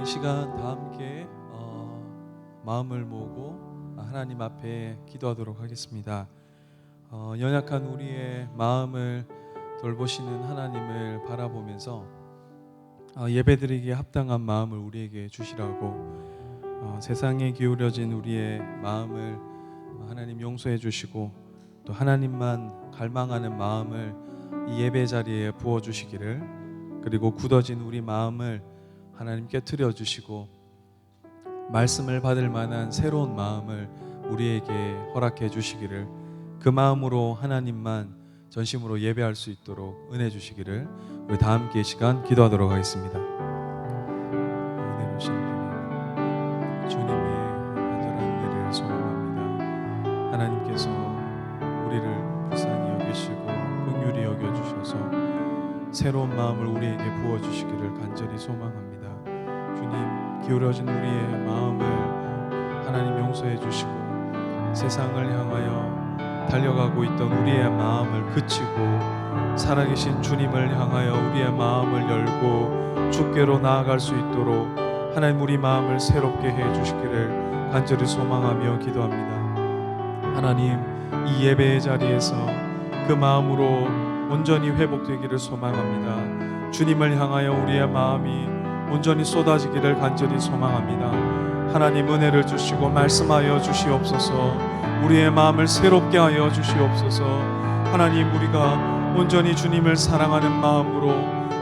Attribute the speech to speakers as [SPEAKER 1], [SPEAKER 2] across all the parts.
[SPEAKER 1] 시간 다 함께 마음을 모으고 하나님 앞에 기도하도록 하겠습니다. 연약한 우리의 마음을 돌보시는 하나님을 바라보면서 예배드리기에 합당한 마음을 우리에게 주시라고, 세상에 기울여진 우리의 마음을 하나님 용서해 주시고 또 하나님만 갈망하는 마음을 이 예배 자리에 부어주시기를, 그리고 굳어진 우리 마음을 하나님 깨트려 주시고 말씀을 받을 만한 새로운 마음을 우리에게 허락해 주시기를, 그 마음으로 하나님만 전심으로 예배할 수 있도록 은혜 주시기를 우리 다 함께 이 시간 기도하도록 하겠습니다. 은혜로우신 주님의 간절한 은혜를 소망합니다. 하나님께서 우리를 불쌍히 여기시고 긍휼히 여겨주셔서 새로운 마음을 우리에게 부어주시기를 간절히 소망합니다. 주님, 기울어진 우리의 마음을 하나님 용서해 주시고 세상을 향하여 달려가고 있던 우리의 마음을 그치고 살아계신 주님을 향하여 우리의 마음을 열고 주께로 나아갈 수 있도록 하나님 우리 마음을 새롭게 해 주시기를 간절히 소망하며 기도합니다. 하나님, 이 예배의 자리에서 그 마음으로 온전히 회복되기를 소망합니다. 주님을 향하여 우리의 마음이 온전히 쏟아지기를 간절히 소망합니다. 하나님, 은혜를 주시고 말씀하여 주시옵소서. 우리의 마음을 새롭게 하여 주시옵소서. 하나님, 우리가 온전히 주님을 사랑하는 마음으로,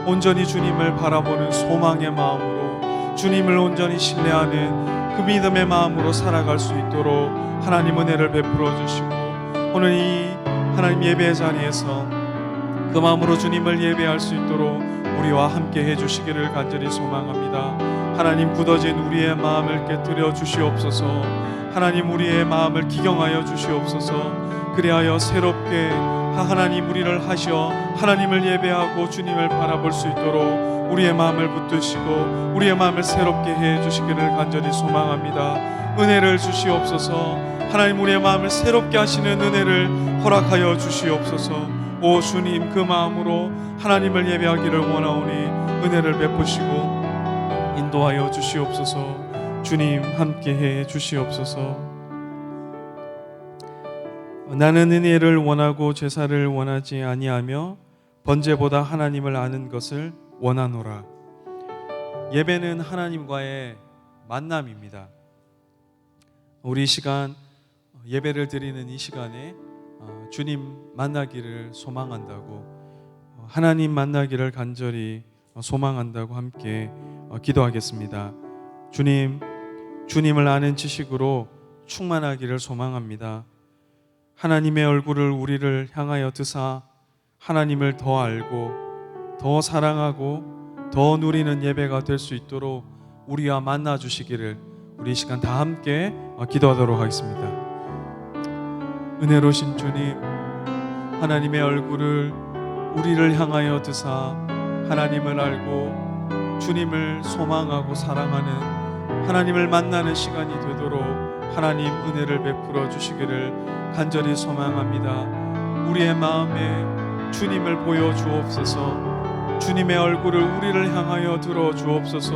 [SPEAKER 1] 온전히 주님을 바라보는 소망의 마음으로, 주님을 온전히 신뢰하는 그 믿음의 마음으로 살아갈 수 있도록 하나님 은혜를 베풀어 주시고, 오늘 이 하나님 예배 자리에서 그 마음으로 주님을 예배할 수 있도록 우리와 함께 해주시기를 간절히 소망합니다. 하나님, 굳어진 우리의 마음을 깨뜨려 주시옵소서. 하나님, 우리의 마음을 기경하여 주시옵소서. 그리하여 새롭게 하나님 우리를 하셔 하나님을 예배하고 주님을 바라볼 수 있도록 우리의 마음을 붙드시고 우리의 마음을 새롭게 해주시기를 간절히 소망합니다. 은혜를 주시옵소서. 하나님, 우리의 마음을 새롭게 하시는 은혜를 허락하여 주시옵소서. 오 주님, 그 마음으로 하나님을 예배하기를 원하오니 은혜를 베푸시고 인도하여 주시옵소서. 주님, 함께해 주시옵소서. 나는 은혜를 원하고 제사를 원하지 아니하며 번제보다 하나님을 아는 것을 원하노라. 예배는 하나님과의 만남입니다. 우리 시간 예배를 드리는 이 시간에 주님 만나기를 소망한다고, 하나님 만나기를 간절히 소망한다고 함께 기도하겠습니다. 주님, 주님을 아는 지식으로 충만하기를 소망합니다. 하나님의 얼굴을 우리를 향하여 드사 하나님을 더 알고 더 사랑하고 더 누리는 예배가 될 수 있도록 우리와 만나 주시기를 우리 시간 다 함께 기도하도록 하겠습니다. 은혜로우신 주님, 하나님의 얼굴을 우리를 향하여 드사 하나님을 알고 주님을 소망하고 사랑하는 하나님을 만나는 시간이 되도록 하나님 은혜를 베풀어 주시기를 간절히 소망합니다. 우리의 마음에 주님을 보여 주옵소서. 주님의 얼굴을 우리를 향하여 들어 주옵소서.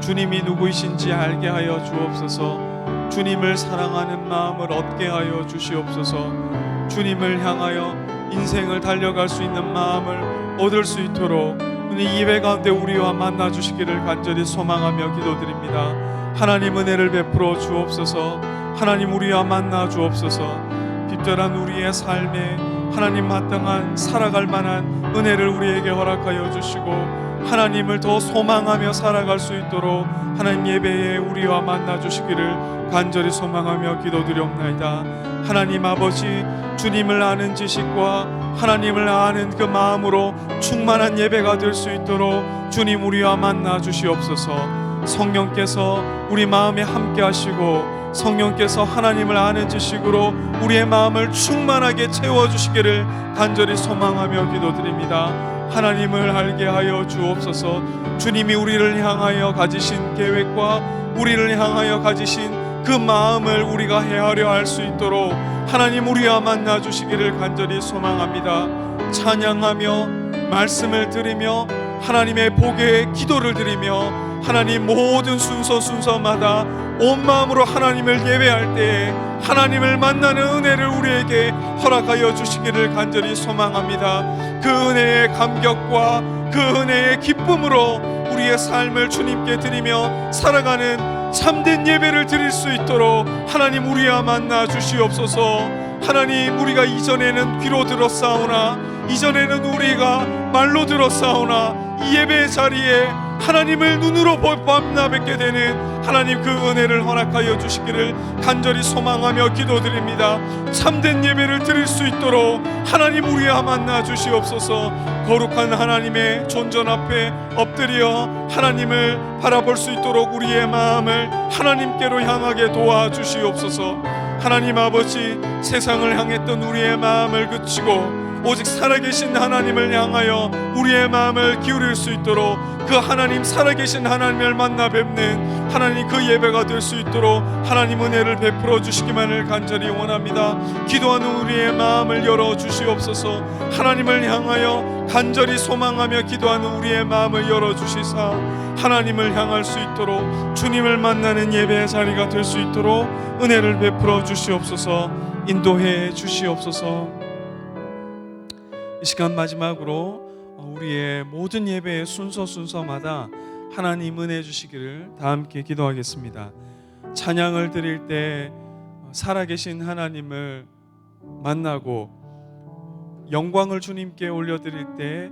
[SPEAKER 1] 주님이 누구이신지 알게 하여 주옵소서. 주님을 사랑하는 마음을 얻게 하여 주시옵소서. 주님을 향하여 인생을 달려갈 수 있는 마음을 얻을 수 있도록 이 예배 가운데 우리와 만나 주시기를 간절히 소망하며 기도드립니다. 하나님, 은혜를 베풀어 주옵소서. 하나님, 우리와 만나 주옵소서. 핍절한 우리의 삶에 하나님 마땅한 살아갈 만한 은혜를 우리에게 허락하여 주시고 하나님을 더 소망하며 살아갈 수 있도록 하나님 예배에 우리와 만나 주시기를 간절히 소망하며 기도드리옵나이다. 하나님 아버지, 주님을 아는 지식과 하나님을 아는 그 마음으로 충만한 예배가 될 수 있도록 주님 우리와 만나 주시옵소서. 성령께서 우리 마음에 함께 하시고 성령께서 하나님을 아는 지식으로 우리의 마음을 충만하게 채워주시기를 간절히 소망하며 기도드립니다. 하나님을 알게 하여 주옵소서. 주님이 우리를 향하여 가지신 계획과 우리를 향하여 가지신 그 마음을 우리가 헤아려 할 수 있도록 하나님 우리와 만나 주시기를 간절히 소망합니다. 찬양하며 말씀을 드리며 하나님의 복에 기도를 드리며 하나님 모든 순서마다 온 마음으로 하나님을 예배할 때에 하나님을 만나는 은혜를 우리에게 허락하여 주시기를 간절히 소망합니다. 그 은혜의 감격과 그 은혜의 기쁨으로 우리의 삶을 주님께 드리며 살아가는 참된 예배를 드릴 수 있도록 하나님 우리와 만나 주시옵소서. 하나님, 우리가 이전에는 귀로 들었사오나 이전에는 우리가 말로 들었사오나 이 예배의 자리에 하나님을 눈으로 만나 뵙게 되는 하나님 그 은혜를 허락하여 주시기를 간절히 소망하며 기도드립니다. 참된 예배를 드릴 수 있도록 하나님 우리와 만나 주시옵소서. 거룩한 하나님의 존전 앞에 엎드려 하나님을 바라볼 수 있도록 우리의 마음을 하나님께로 향하게 도와주시옵소서. 하나님 아버지, 세상을 향했던 우리의 마음을 그치고 오직 살아계신 하나님을 향하여 우리의 마음을 기울일 수 있도록 그 하나님, 살아계신 하나님을 만나 뵙는 하나님 그 예배가 될 수 있도록 하나님 은혜를 베풀어 주시기만을 간절히 원합니다. 기도하는 우리의 마음을 열어 주시옵소서. 하나님을 향하여 간절히 소망하며 기도하는 우리의 마음을 열어 주시사 하나님을 향할 수 있도록, 주님을 만나는 예배의 자리가 될 수 있도록 은혜를 베풀어 주시옵소서. 인도해 주시옵소서. 이 시간 마지막으로 우리의 모든 예배의 순서마다 하나님 은혜 주시기를 다 함께 기도하겠습니다. 찬양을 드릴 때 살아계신 하나님을 만나고 영광을 주님께 올려드릴 때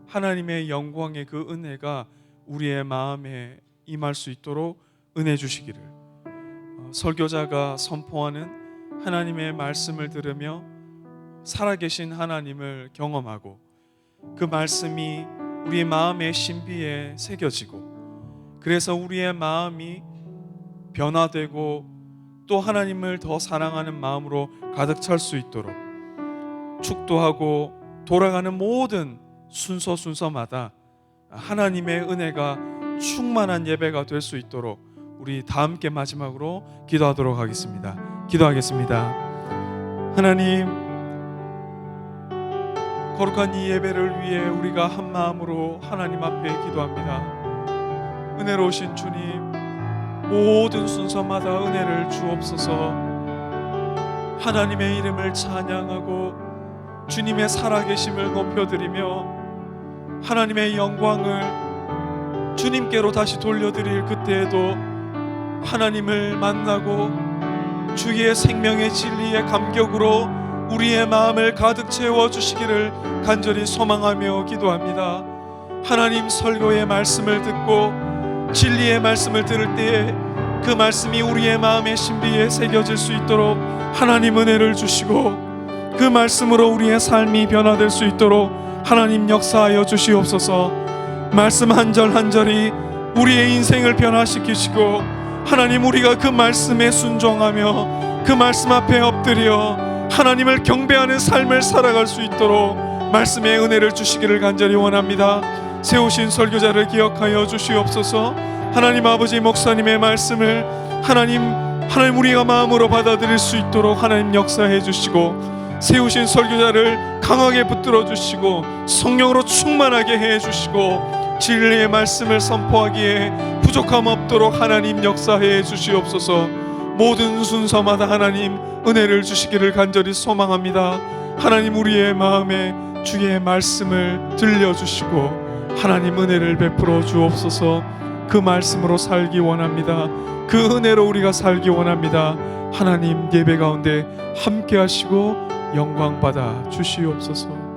[SPEAKER 1] 하나님의 영광의 그 은혜가 우리의 마음에 임할 수 있도록 은혜 주시기를, 설교자가 선포하는 하나님의 말씀을 들으며 살아계신 하나님을 경험하고 그 말씀이 우리 마음의 신비에 새겨지고 그래서 우리의 마음이 변화되고 또 하나님을 더 사랑하는 마음으로 가득 찰 수 있도록 축도하고 돌아가는 모든 순서마다 하나님의 은혜가 충만한 예배가 될 수 있도록 우리 다 함께 마지막으로 기도하도록 하겠습니다. 기도하겠습니다. 하나님, 거룩한 이 예배를 위해 우리가 한 마음으로 하나님 앞에 기도합니다. 은혜로우신 주님, 모든 순서마다 은혜를 주옵소서. 하나님의 이름을 찬양하고 주님의 살아계심을 높여드리며 하나님의 영광을 주님께로 다시 돌려드릴 그때에도 하나님을 만나고 주의 생명의 진리의 감격으로 우리의 마음을 가득 채워주시기를 간절히 소망하며 기도합니다. 하나님, 설교의 말씀을 듣고 진리의 말씀을 들을 때에 그 말씀이 우리의 마음의 신비에 새겨질 수 있도록 하나님 은혜를 주시고 그 말씀으로 우리의 삶이 변화될 수 있도록 하나님 역사하여 주시옵소서. 말씀 한 절 한 절이 우리의 인생을 변화시키시고 하나님, 우리가 그 말씀에 순종하며 그 말씀 앞에 엎드려 하나님을 경배하는 삶을 살아갈 수 있도록 말씀의 은혜를 주시기를 간절히 원합니다. 세우신 설교자를 기억하여 주시옵소서. 하나님 아버지, 목사님의 말씀을 하나님 우리가 마음으로 받아들일 수 있도록 하나님 역사해 주시고 세우신 설교자를 강하게 붙들어 주시고 성령으로 충만하게 해 주시고 진리의 말씀을 선포하기에 부족함 없도록 하나님 역사해 주시옵소서. 모든 순서마다 하나님 은혜를 주시기를 간절히 소망합니다. 하나님, 우리의 마음에 주의 말씀을 들려주시고 하나님 은혜를 베풀어 주옵소서. 그 말씀으로 살기 원합니다. 그 은혜로 우리가 살기 원합니다. 하나님, 예배 가운데 함께 하시고 영광 받아 주시옵소서.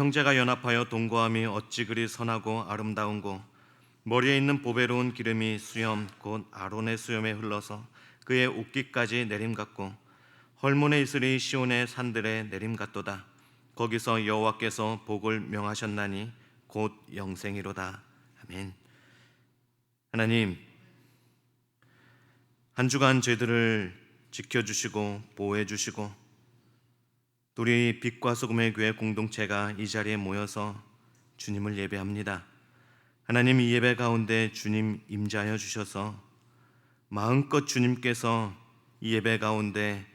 [SPEAKER 2] 형제가 연합하여 동거함이 어찌 그리 선하고 아름다운고, 머리에 있는 보배로운 기름이 수염 곧 아론의 수염에 흘러서 그의 옷깃까지 내림 같고, 헐몬의 이슬이 시온의 산들에 내림 같도다. 거기서 여호와께서 복을 명하셨나니 곧 영생이로다. 아멘. 하나님, 한 주간 저희들을 지켜주시고 보호해주시고, 우리 빛과 소금의 교회 공동체가 이 자리에 모여서 주님을 예배합니다. 하나님, 이 예배 가운데 주님 임재하여 주셔서 마음껏 주님께서 이 예배 가운데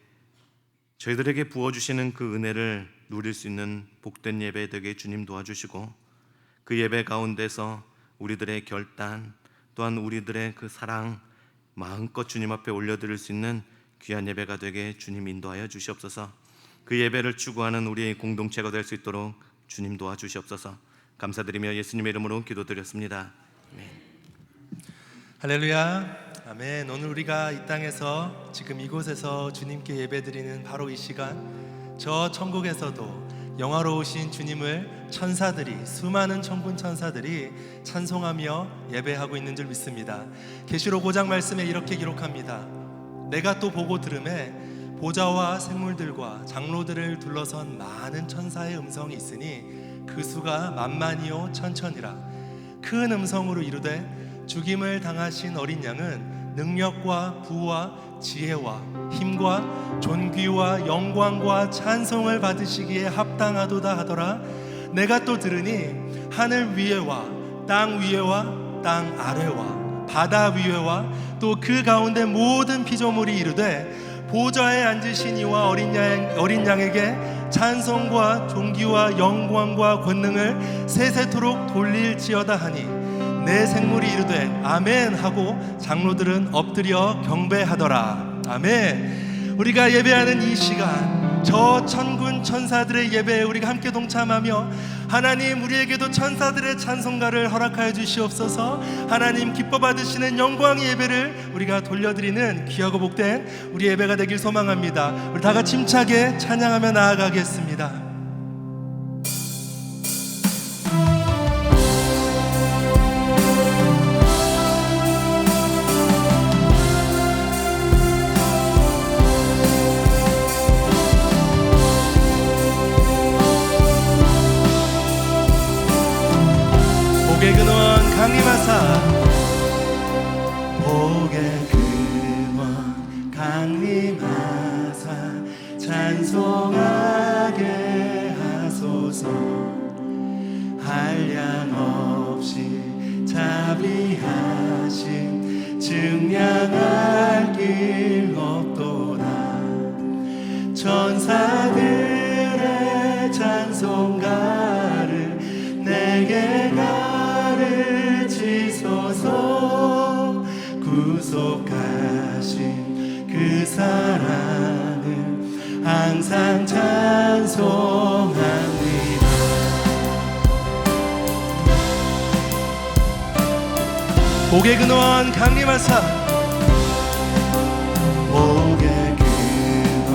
[SPEAKER 2] 저희들에게 부어주시는 그 은혜를 누릴 수 있는 복된 예배 되게 주님 도와주시고, 그 예배 가운데서 우리들의 결단 또한 우리들의 그 사랑 마음껏 주님 앞에 올려드릴 수 있는 귀한 예배가 되게 주님 인도하여 주시옵소서. 그 예배를 추구하는 우리의 공동체가 될 수 있도록 주님 도와주시옵소서. 감사드리며 예수님의 이름으로 기도드렸습니다. 아멘.
[SPEAKER 3] 할렐루야. 아멘. 오늘 우리가 이 땅에서 지금 이곳에서 주님께 예배드리는 바로 이 시간, 저 천국에서도 영화로우신 주님을 천사들이, 수많은 천군 천사들이 찬송하며 예배하고 있는 줄 믿습니다. 계시록 5장 말씀에 이렇게 기록합니다. 내가 또 보고 들음에 보좌와 생물들과 장로들을 둘러선 많은 천사의 음성이 있으니 그 수가 만만이요 천천이라. 큰 음성으로 이르되 죽임을 당하신 어린 양은 능력과 부와 지혜와 힘과 존귀와 영광과 찬송을 받으시기에 합당하도다 하더라. 내가 또 들으니 하늘 위에와 땅 위에와 땅 아래와 바다 위에와 또 그 가운데 모든 피조물이 이르되 보좌에 앉으신 이와 어린 양에게 찬송과 존귀와 영광과 권능을 세세토록 돌릴지어다 하니, 내 생물이 이르되 아멘 하고 장로들은 엎드려 경배하더라. 아멘. 우리가 예배하는 이 시간, 저 천군 천사들의 예배에 우리가 함께 동참하며 하나님, 우리에게도 천사들의 찬송가를 허락하여 주시옵소서. 하나님 기뻐 받으시는 영광의 예배를 우리가 돌려드리는 귀하고 복된 우리 예배가 되길 소망합니다. 우리 다 같이 힘차게 찬양하며 나아가겠습니다. 복의 근원 강림하사, 복의 근원 강림하사 찬송하게 하소서. 한량없이 자비하심 증량할 길 없도다. 천사들의 찬송가를 내게 가르치소서. 구속하신 그 사랑을 항상 찬송합니다. 복의 근원 강림하사, 복의 근원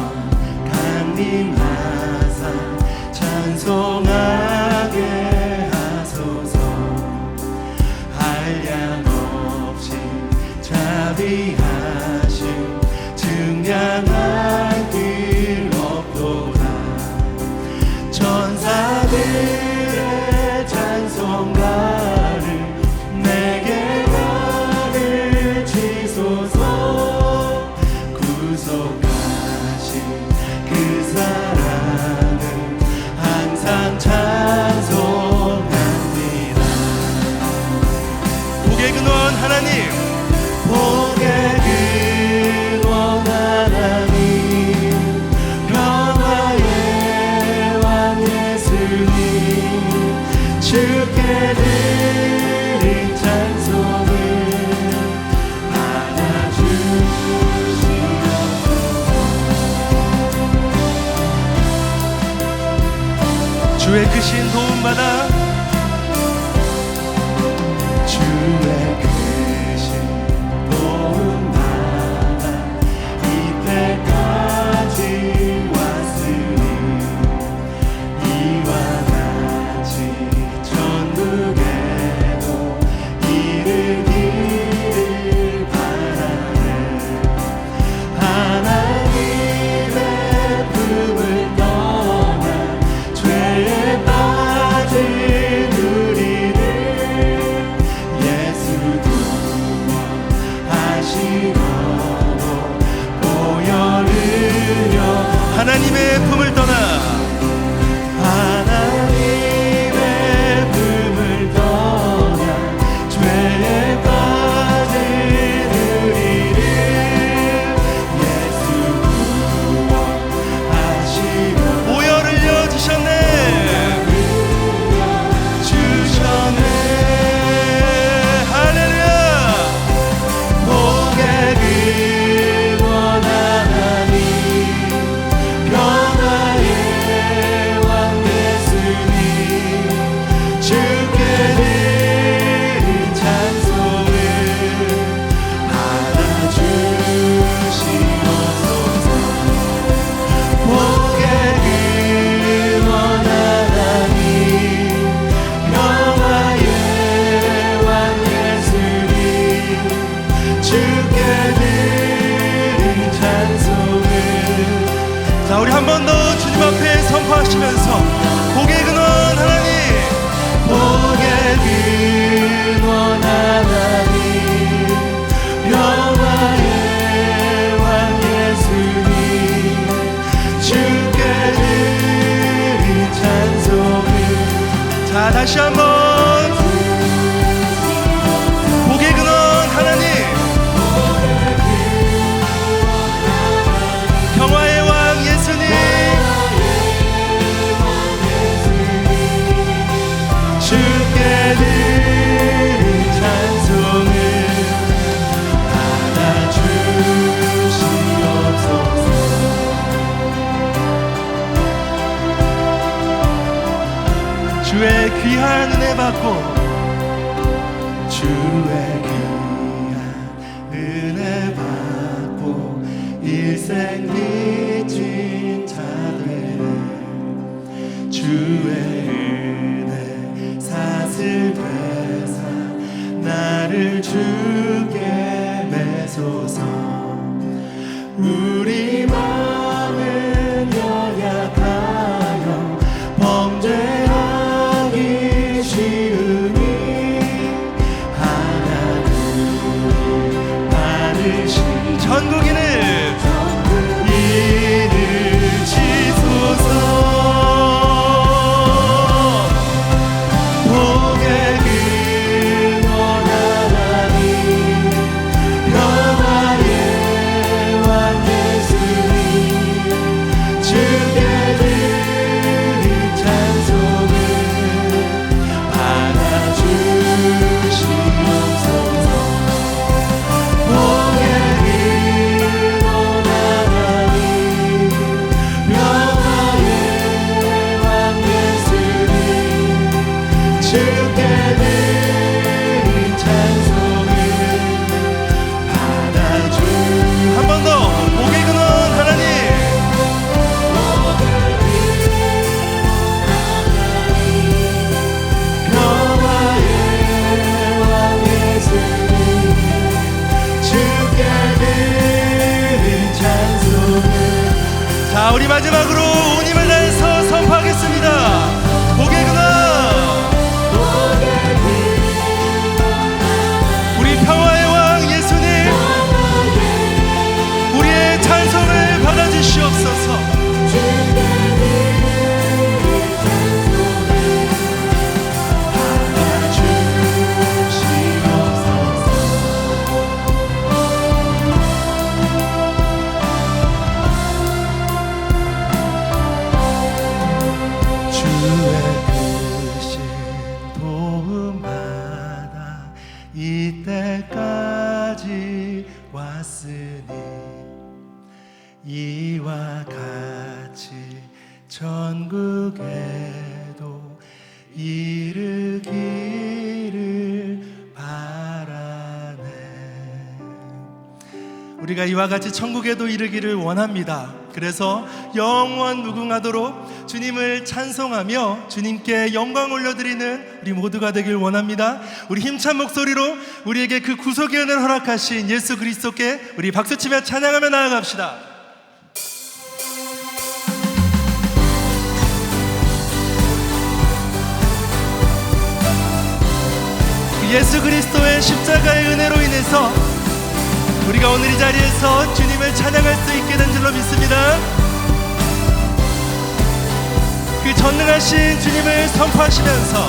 [SPEAKER 3] 강림하사 찬송하게 하소서. 한량없이 자비하심 증량할 길 없도다. 천사들의 찬송가를 내게 가르치소서. 구속하신 그 사랑을 항상 찬송합니다. 복의 근원 하나님, 복의 근원 하나님, 평화의 왕 예수님, 주께 드린 찬송을 받아주시옵소서. 주의 크신 도움받아, 주의 크신 도움받아 이때까지 왔으니 이와 자, 우리 한 번 더 주님 앞에 선포하시면서 복의 근원 하나님, 복의 근원 하나님, 영화의 왕 예수님, 주께 드린 찬송을. 자, 다시 한번 복의 근원 하나님, 평화의 왕 예수님, 주께 드린 찬송을 받아주시옵소서. 주의 귀한 은혜 받고, 주의 귀한 은혜 받고 일생 빚진 자들을 주의 은혜 사슬 되사 나를 주께 매소서. 우리 마음은 연약하여 범죄하기 쉬우니 하나님 받으신 전국인을 치소서. 복의 근원 하나님, 평화의 왕 예수님, 주께 드린 찬송을 받아주시옵소서. 복의 근원 하나님, 평화의 왕 예수님, 주께 드린 찬송을 받아주. 한 번 더 복의 근원 하나님, 평화의 왕 예수님, 주께 드린 찬송을. 자, 우리 마지막으로 온 힘을 다해서 선포하겠습니다. 복의 근원, 우리 평화의 왕 예수님, 우리의 찬송을 받아주시옵소서. 주의 크신 도움받아 이때까지 왔으니 이와 같이 전국에도 이르기를 바라네. 우리가 이와 같이 천국에도 이르기를 원합니다. 그래서 영원 무궁하도록 주님을 찬송하며 주님께 영광 올려드리는 우리 모두가 되길 원합니다. 우리 힘찬 목소리로 우리에게 그 구속의 은혜를 허락하신 예수 그리스도께 우리 박수치며 찬양하며 나아갑시다. 예수 그리스도의 십자가의 은혜로 인해서 우리가 오늘 이 자리에서 주님을 찬양할 수 있게 된 줄로 믿습니다. 그 전능하신 주님을 선포하시면서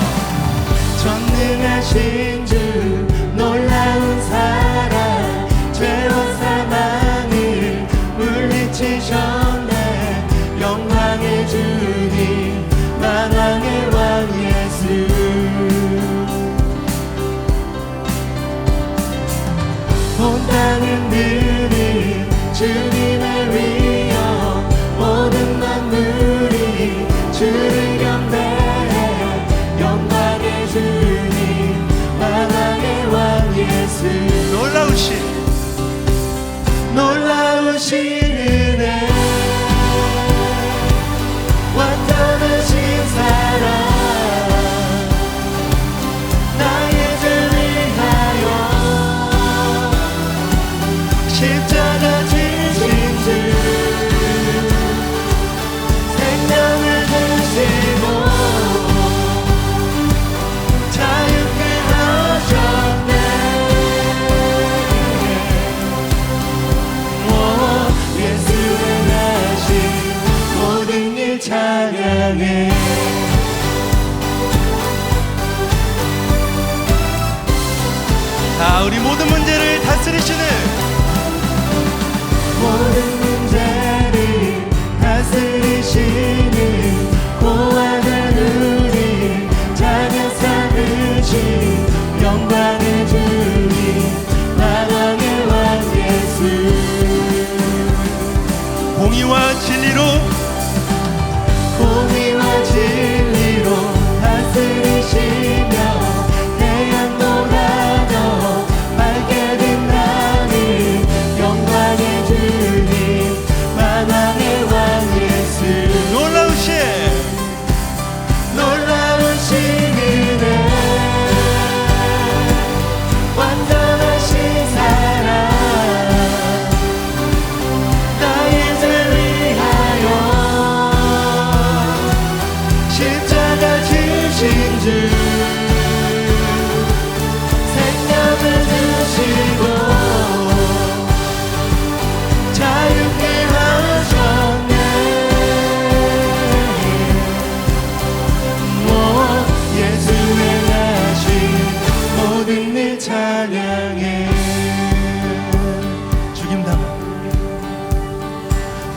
[SPEAKER 3] 전능하신 주 놀라운 사랑 죄와 사망을 물리치셨네. 영광의 주님 만왕의 왕 예수, 온 땅은 느린 주님을 위하여 모든 만물이 주를 경배해. 영광의 주님 만왕의 자, 우리 모든 문제를 다스리시는,
[SPEAKER 4] 모든 문제를 다스리시는 고아는 우리 자녀 삼으신 영광의 주님 만왕의 왕 예수.
[SPEAKER 3] 공의와 진리로
[SPEAKER 4] 공의와 진리로 다스리시며 태양도 나눠 밝게 빛나는 영광의 주님 만왕의 왕 예수. 놀라우신 은혜 완전하신 사랑 나의 죄 위하여 십자가 지신 주 생명을 주시고 자유케 하셨네. 오 예수의 나신 모든 일 찬양해.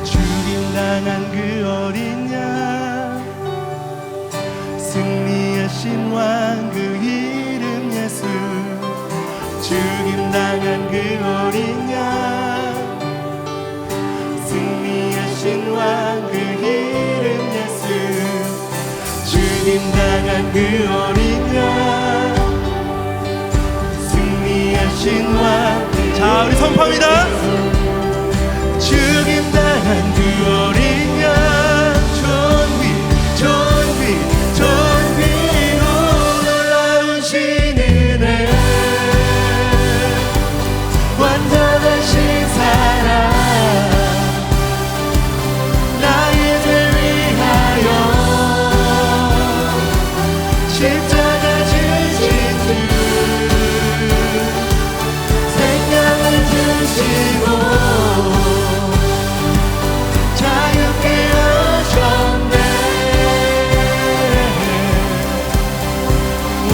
[SPEAKER 4] 죽임당한 그 어린 양 승리하신 왕 그 이름 예수. 죽임당한 그 어린 양 승리하신 왕 그 이름 예수. 죽임당한 그 어린 양 승리하신 왕.
[SPEAKER 3] 자, 우리 선포합니다.
[SPEAKER 4] 죽임당한 그 어린 양 존귀로 놀라우신 은혜 완전하신 사랑 나의 죄 위하여 십자가 지신 주 생명을 주시고 자유케 하셨네. 오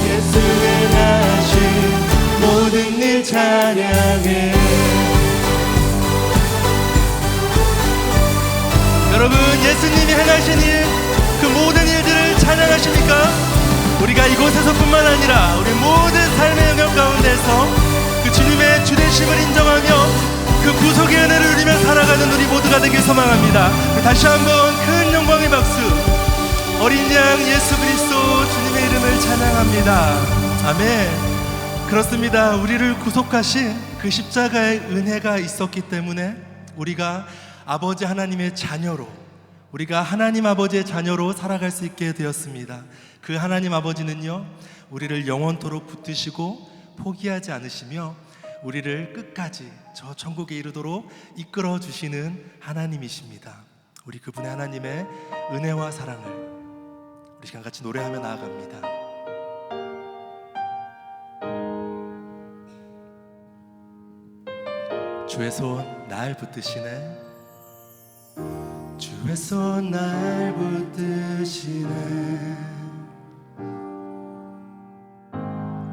[SPEAKER 4] 예수의 나신 모든 일 찬양해.
[SPEAKER 3] 여러분, 예수님이 행하신 일, 그 모든 일들을 찬양하십니까? 우리가 이곳에서뿐만 아니라 우리 모든 삶의 영역 가운데서 그 주님의 주되심을 인정하며 그 구속의 은혜를 누리며 살아가는 우리 모두가 되길 소망합니다. 다시 한번 큰 영광의 박수. 어린 양 예수 그리스도 주님의 이름을 찬양합니다. 아멘. 그렇습니다. 우리를 구속하신 그 십자가의 은혜가 있었기 때문에 우리가 아버지 하나님의 자녀로, 우리가 하나님 아버지의 자녀로 살아갈 수 있게 되었습니다. 그 하나님 아버지는요, 우리를 영원토록 붙드시고 포기하지 않으시며 우리를 끝까지 저 천국에 이르도록 이끌어 주시는 하나님이십니다. 우리 그분의 하나님의 은혜와 사랑을 우리 시간 같이 노래하며 나아갑니다. 주의 손 날 붙드시네.
[SPEAKER 4] 주의 손 날 붙드시네.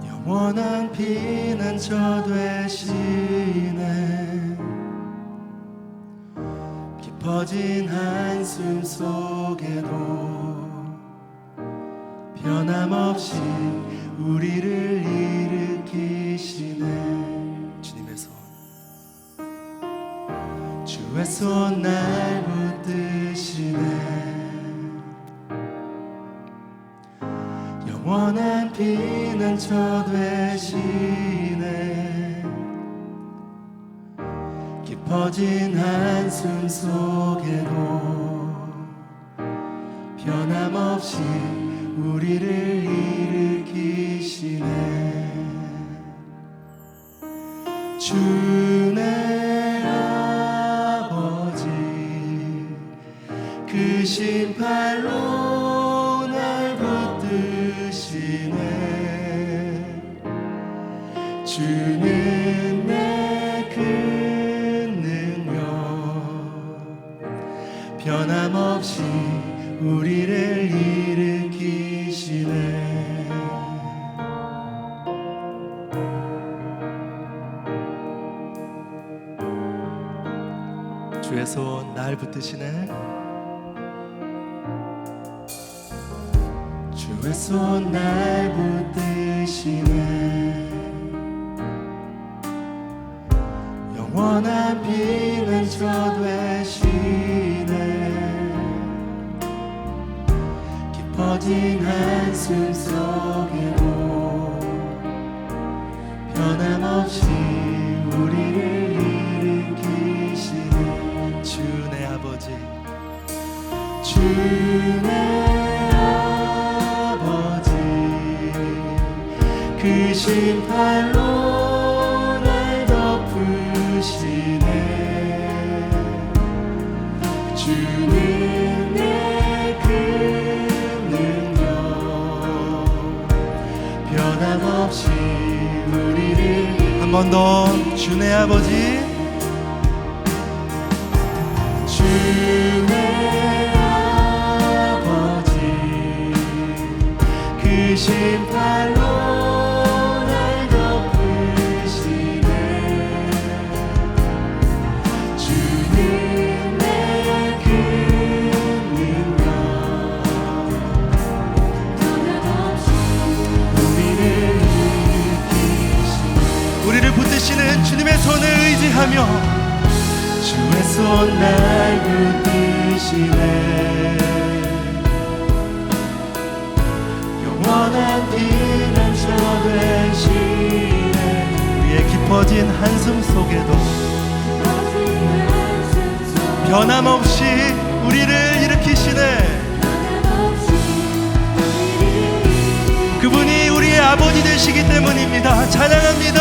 [SPEAKER 4] 영원한 피난처 되시네. 깊어진 한숨 속에도 변함없이 우리를 일으키시네. 주님의 손, 주의 손 날 붙드시네. 영원한 피난처 되시네. 깊어진 한숨 속에도 변함없이 우리를 일으키시네. 주네 아버지 그 신발로 날 붙드시네. 주는 내 큰 능력 변함없이 우리를 일으키시네.
[SPEAKER 3] 주의 손 날 붙드시네.
[SPEAKER 4] 주의 손 날 붙드시네. 영원한 피난처 되시네. 깊어진 한숨 속에도 변함없이 우리를 일으키시네.
[SPEAKER 3] 주 내 아버지,
[SPEAKER 4] 주 내 아버지 그 심판로 날 덮으시네. 주는 내 그 능력 변함없이 우리를
[SPEAKER 3] 한 번 더 주 내 아버지,
[SPEAKER 4] 주 내 아버지 그 심판로 날 덮으시네. 주는 내 그 능력 변함없이 우리를 일으키시네.
[SPEAKER 3] 우리를 붙드시는 주님의 손을 의지하며
[SPEAKER 4] 주의 손 날 붙드시네. 영원한 피난처 되시네.
[SPEAKER 3] 우리의 깊어진 한숨 속에도 변함없이 우리를 일으키시네. 그분이 우리의 아버지 되시기 때문입니다. 찬양합니다.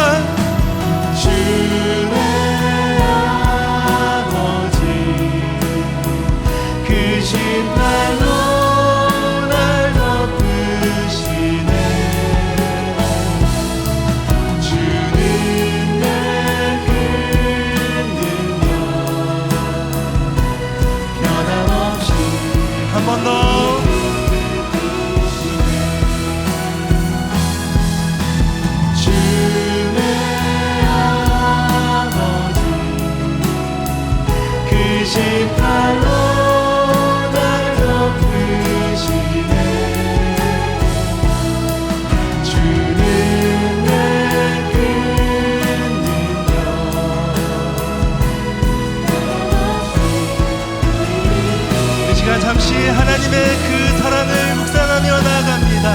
[SPEAKER 4] 주 내 아버지 그 심판로 날 덮으시네. 주는 내 그 능력 변함없이
[SPEAKER 3] 한 번 더.
[SPEAKER 4] 주 내 아버지 그 심판로 날 덮으시네. 주는 내 그 능력
[SPEAKER 3] 이 시간 잠시 하나님의 그 사랑을 묵상하며 나아갑니다.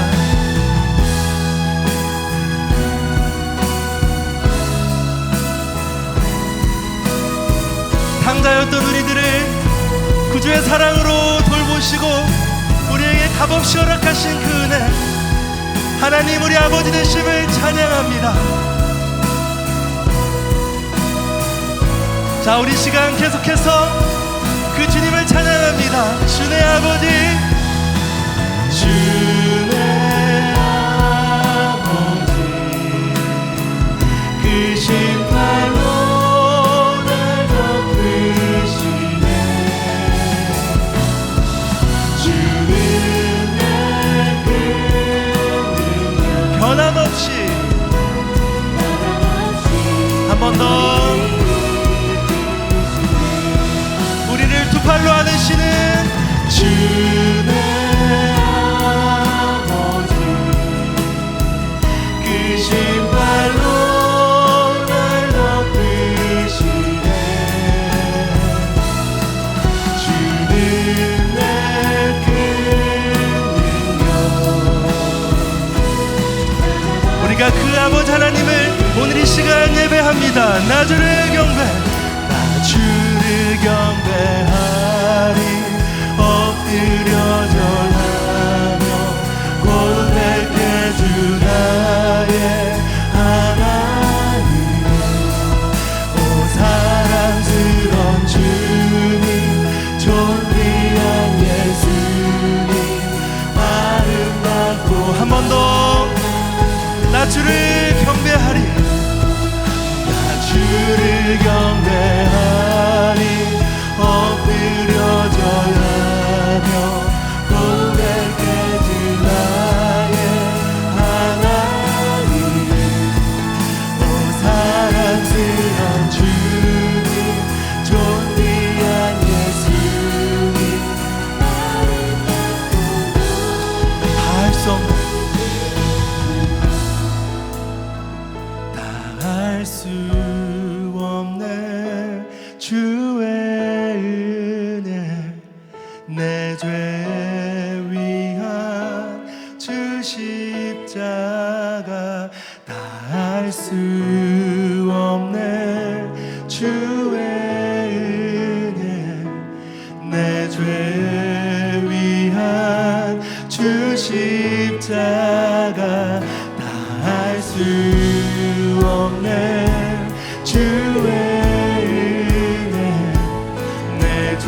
[SPEAKER 3] 당자였던 우리들을 구주의 사랑으로 돌보시고 우리에게 값없이 허락하신 그 은혜, 하나님 우리 아버지 되심을 찬양합니다. 자, 우리 시간 계속해서 그 주님을 찬양합니다. 주 내 아버지,
[SPEAKER 4] 주 내 아버지 그 심판로 날 덮으시네. 주는 내 그 능력
[SPEAKER 3] 변함없이 한 번 더 우리를 두 팔로 안으시는
[SPEAKER 4] 주 내 아버지 그 심판로 날 덮으시네. 주는 내 그 능력
[SPEAKER 3] 우리가 그 아버지 하나님을 오늘 이 시간 예배합니다. 나 주를 경배,
[SPEAKER 4] 나 주를 경배하리. 엎드려 절하며 고백해 주 나의 하나님. 오 사랑스러운 주님, 존귀한 예수님, 아름답고
[SPEAKER 3] 한 번 더 나 주를 경배하리.
[SPEAKER 4] 나 주를 경배하리. 엎드려 절하며 고백해 주 나의 하나님. 오 사랑스러운 주님, 존귀한
[SPEAKER 3] 십자가 다할 수 없네 주의 은혜 내 죄 위한 주 십자가 다할 수 없네 주의 은혜 내 죄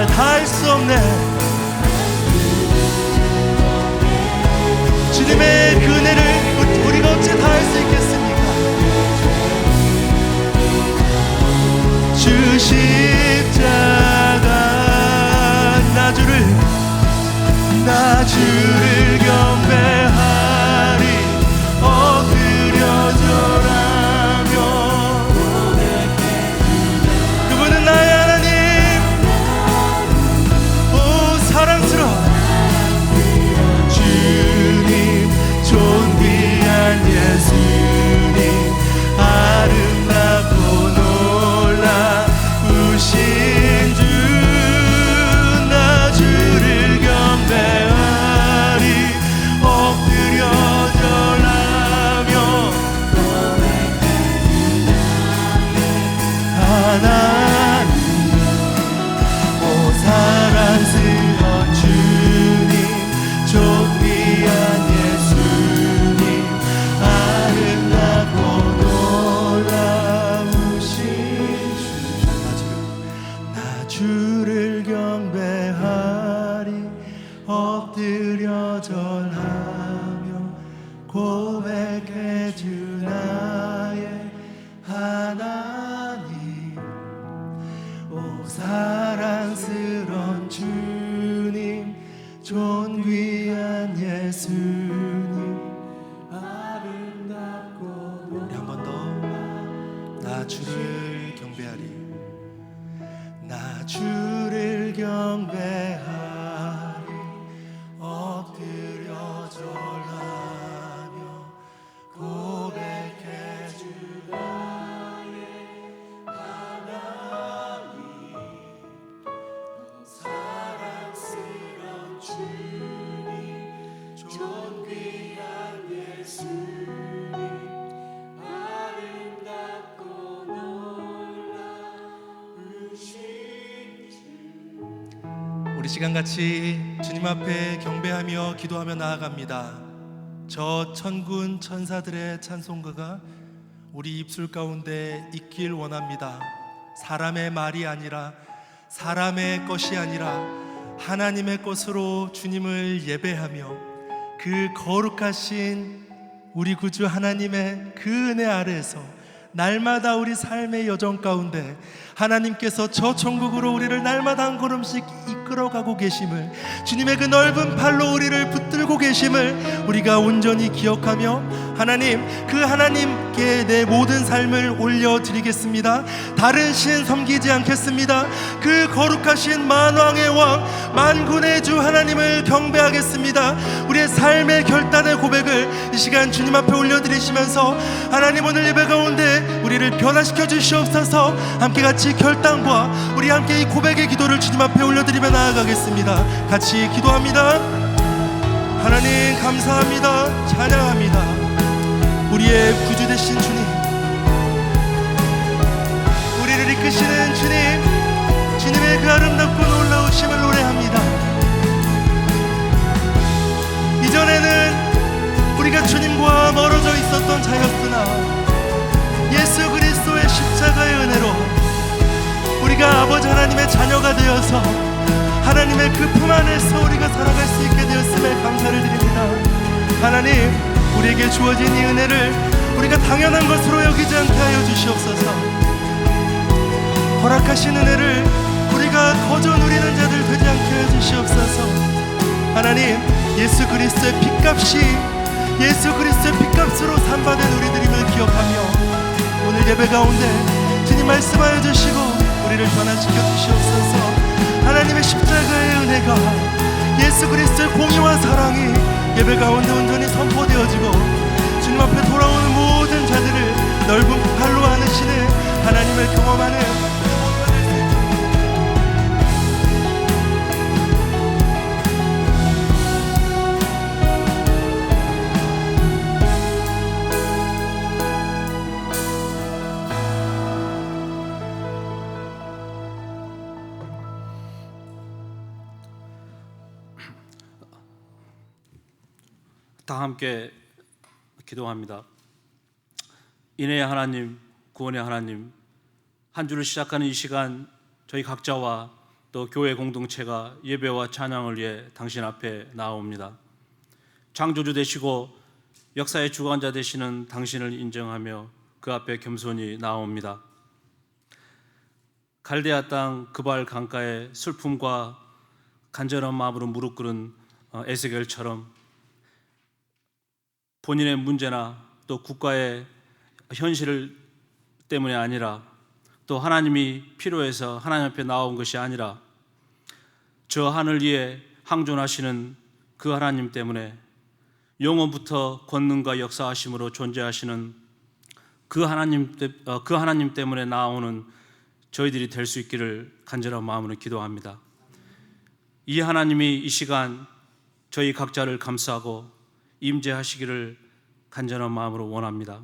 [SPEAKER 3] 다할 수 없네 주님의 그 은혜를 우리가 어째 다할 수 있겠습니까? 주 십자가 나 주를 경배하리 엎드려 절하며 그분은 나의 하나님 사랑스러워 주님 존귀한 예수님 아름답고 놀라우신 주 나 주를 경배하리 엎드려 절하며 하나님 오 사랑스러운 주님 존귀한 예수님 아름답고 놀라우신 주 나 주를 경배하리 엎드려 절하며 고백해 주 나의 하나님 오 사랑스러운 주님 존귀한 예수님 아름답고 우리 한 번 더 나 주를 경배하리 나 주를 경배하리 엎드려 절하며 고백해 주 나의 하나님 사랑스러운 주님 존귀한 예수님 아름답고 놀라우신 주 우리 시간 같이 주님 앞에 경배하며 기도하며 나아갑니다. 저 천군 천사들의 찬송가가 우리 입술 가운데 있길 원합니다. 사람의 말이 아니라 사람의 것이 아니라 하나님의 것으로 주님을 예배하며 그 거룩하신 우리 구주 하나님의 그 은혜 아래에서 날마다 우리 삶의 여정 가운데 하나님께서 저 천국으로 우리를 날마다 한 걸음씩 이끌어가고 계심을 주님의 그 넓은 팔로 우리를 붙들고 계심을 우리가 온전히 기억하며 하나님 그 하나님께 내 모든 삶을 올려드리겠습니다. 다른 신 섬기지 않겠습니다. 그 거룩하신 만왕의 왕 만군의 주 하나님을 경배하겠습니다. 우리의 삶의 결단의 고백을 이 시간 주님 앞에 올려드리시면서 하나님 오늘 예배 가운데 우리를 변화시켜 주시옵소서. 함께 같이 결단과 우리 함께 이 고백의 기도를 주님 앞에 올려드리며 나아가겠습니다. 같이 기도합니다. 하나님 감사합니다. 찬양합니다. 우리의 구주 되신 주님, 우리를 이끄시는 주님, 주님의 그 아름답고 놀라우심을 노래합니다. 이전에는 우리가 주님과 멀어져 있었던 자였으나 예수 그리스도의 십자가의 은혜로 우리가 아버지 하나님의 자녀가 되어서 하나님의 그 품 안에서 우리가 살아갈 수 있게 되었음에 감사를 드립니다. 하나님 우리에게 주어진 이 은혜를 우리가 당연한 것으로 여기지 않게 하여 주시옵소서. 허락하신 은혜를 우리가 거저 누리는 자들 되지 않게 하여 주시옵소서. 하나님 예수 그리스도의 핏값이 예수 그리스도의 핏값으로 산받은 우리들임을 기억하며 오늘 예배 가운데 주님 말씀하여 주시고 우리를 변화시켜 주시옵소서. 하나님의 십자가의 은혜가 예수 그리스도의 공의와 사랑이 예배 가운데 온전히 선포되어지고 주님 앞에 돌아오는 모든 자들을 넓은 팔로 안으시는 하나님을 경험하는
[SPEAKER 5] 다 함께 기도합니다. 인애의 하나님, 구원의 하나님, 한 주를 시작하는 이 시간 저희 각자와 또 교회 공동체가 예배와 찬양을 위해 당신 앞에 나옵니다. 창조주 되시고 역사의 주관자 되시는 당신을 인정하며 그 앞에 겸손히 나옵니다. 갈대아 땅 그발 강가에 슬픔과 간절한 마음으로 무릎 꿇은 에스겔처럼 본인의 문제나 또 국가의 현실 때문이 아니라 또 하나님이 필요해서 하나님 앞에 나온 것이 아니라 저 하늘 위에 항존하시는 그 하나님 때문에 영원부터 권능과 역사하심으로 존재하시는 그 하나님 때문에 나오는 저희들이 될 수 있기를 간절한 마음으로 기도합니다. 이 하나님이 이 시간 저희 각자를 감싸고 임재하시기를 간절한 마음으로 원합니다.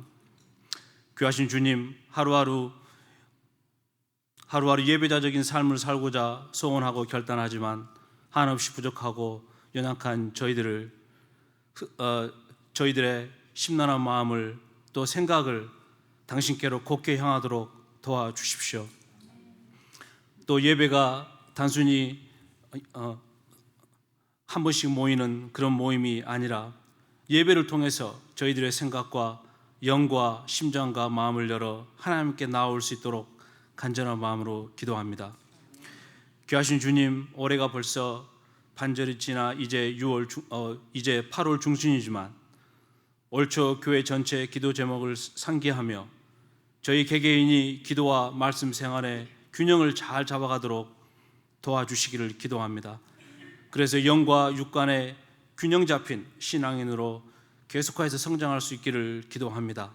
[SPEAKER 5] 귀하신 주님, 하루하루 예배자적인 삶을 살고자 소원하고 결단하지만 한없이 부족하고 연약한 저희들의 심란한 마음을 또 생각을 당신께로 곱게 향하도록 도와주십시오. 또 예배가 단순히 한 번씩 모이는 그런 모임이 아니라 예배를 통해서 저희들의 생각과 영과 심장과 마음을 열어 하나님께 나올 수 있도록 간절한 마음으로 기도합니다. 귀하신 주님, 올해가 벌써 반절이 지나 이제 8월 중순이지만 올 초 교회 전체 기도 제목을 상기하며 저희 개개인이 기도와 말씀 생활의 균형을 잘 잡아가도록 도와주시기를 기도합니다. 그래서 영과 육 간의 균형 잡힌 신앙인으로 계속해서 성장할 수 있기를 기도합니다.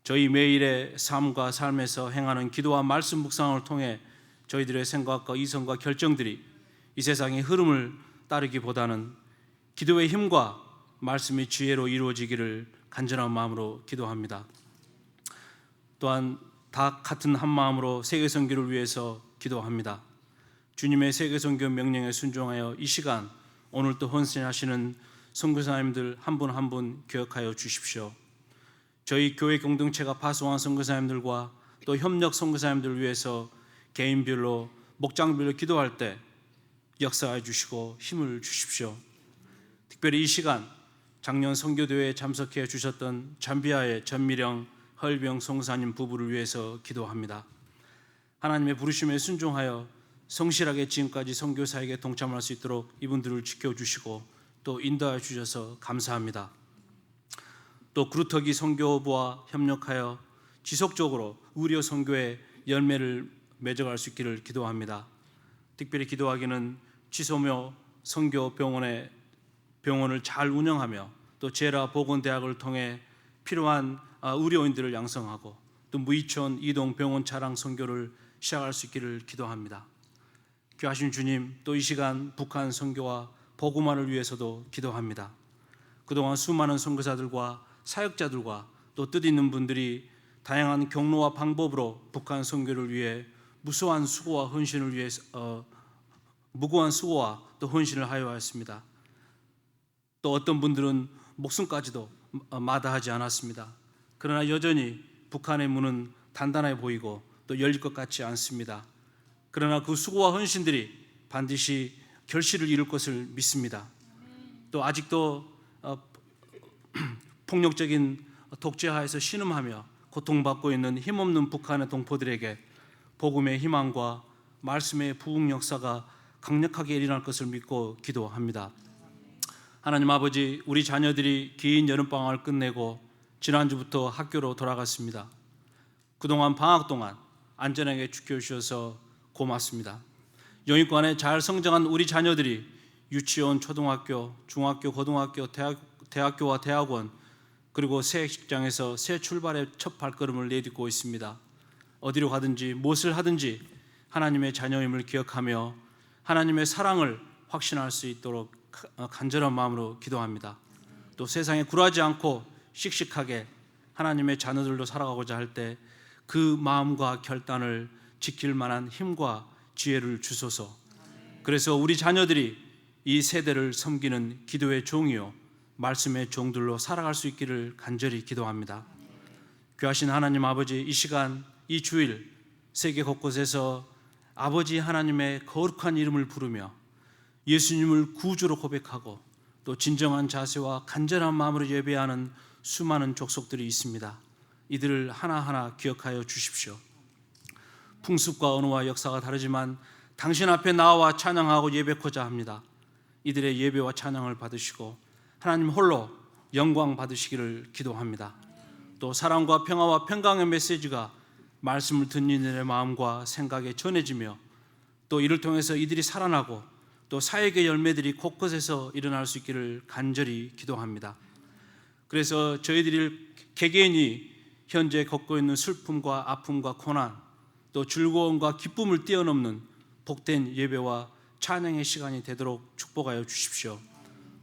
[SPEAKER 5] 저희 매일의 삶과 삶에서 행하는 기도와 말씀 묵상을 통해 저희들의 생각과 이성과 결정들이 이 세상의 흐름을 따르기보다는 기도의 힘과 말씀의 지혜로 이루어지기를 간절한 마음으로 기도합니다. 또한 다 같은 한 마음으로 세계 선교를 위해서 기도합니다. 주님의 세계 선교 명령에 순종하여 이 시간 오늘 또 헌신하시는 선교사님들 한 분 한 분 기억하여 주십시오. 저희 교회 공동체가 파송한 선교사님들과 또 협력 선교사님들을 위해서 개인별로 목장별로 기도할 때 역사해 주시고 힘을 주십시오. 특별히 이 시간 작년 선교대회에 참석해 주셨던 잠비아의 전미령, 헐병 선교사님 부부를 위해서 기도합니다. 하나님의 부르심에 순종하여 성실하게 지금까지 선교사에게 동참할 수 있도록 이분들을 지켜주시고 또 인도해 주셔서 감사합니다. 또 그루터기 선교부와 협력하여 지속적으로 의료 선교의 열매를 맺어갈 수 있기를 기도합니다. 특별히 기도하기는 지소묘 선교병원을 잘 운영하며 또 제라 보건대학을 통해 필요한 의료인들을 양성하고 또 무이촌 이동 병원 차량 선교를 시작할 수 있기를 기도합니다. 귀하신 주님, 또 이 시간 북한 선교와 복음화를 위해서도 기도합니다. 그동안 수많은 선교사들과 사역자들과 또 뜻있는 분들이 다양한 경로와 방법으로 북한 선교를 위해 무고한 수고와 또 헌신을 하여 왔습니다. 또 어떤 분들은 목숨까지도 마다하지 않았습니다. 그러나 여전히 북한의 문은 단단해 보이고 또 열릴 것 같지 않습니다. 그러나 그 수고와 헌신들이 반드시 결실을 이룰 것을 믿습니다. 또 아직도 폭력적인 독재하에서 신음하며 고통받고 있는 힘없는 북한의 동포들에게 복음의 희망과 말씀의 부흥 역사가 강력하게 일어날 것을 믿고 기도합니다. 하나님 아버지, 우리 자녀들이 긴 여름방학을 끝내고 지난주부터 학교로 돌아갔습니다. 그동안 방학 동안 안전하게 지켜주셔서 고맙습니다. 영육관에 잘 성장한 우리 자녀들이 유치원, 초등학교, 중학교, 고등학교, 대학교와 대학원 그리고 새 직장에서 새 출발의 첫 발걸음을 내딛고 있습니다. 어디로 가든지 무엇을 하든지 하나님의 자녀임을 기억하며 하나님의 사랑을 확신할 수 있도록 간절한 마음으로 기도합니다. 또 세상에 굴하지 않고 씩씩하게 하나님의 자녀들로 살아가고자 할 때 그 마음과 결단을 지킬 만한 힘과 지혜를 주소서. 그래서 우리 자녀들이 이 세대를 섬기는 기도의 종이요 말씀의 종들로 살아갈 수 있기를 간절히 기도합니다. 귀하신 하나님 아버지, 이 시간 이 주일 세계 곳곳에서 아버지 하나님의 거룩한 이름을 부르며 예수님을 구주로 고백하고 또 진정한 자세와 간절한 마음으로 예배하는 수많은 족속들이 있습니다. 이들을 하나하나 기억하여 주십시오. 풍습과 언어와 역사가 다르지만 당신 앞에 나와 찬양하고 예배코자 합니다. 이들의 예배와 찬양을 받으시고 하나님 홀로 영광 받으시기를 기도합니다. 또 사랑과 평화와 평강의 메시지가 말씀을 듣는 이들의 마음과 생각에 전해지며 또 이를 통해서 이들이 살아나고 또 사역의 열매들이 곳곳에서 일어날 수 있기를 간절히 기도합니다. 그래서 저희들이 개개인이 현재 겪고 있는 슬픔과 아픔과 고난 또 즐거움과 기쁨을 뛰어넘는 복된 예배와 찬양의 시간이 되도록 축복하여 주십시오.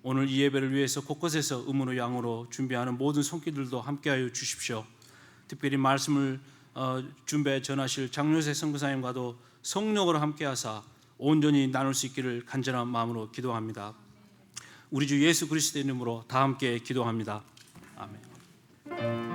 [SPEAKER 5] 오늘 이 예배를 위해서 곳곳에서 음으로 양으로 준비하는 모든 손길들도 함께하여 주십시오. 특별히 말씀을 준비해 전하실 장로세 선교사님과도 성령으로 함께하사 온전히 나눌 수 있기를 간절한 마음으로 기도합니다. 우리 주 예수 그리스도의 이름으로 다 함께 기도합니다. 아멘.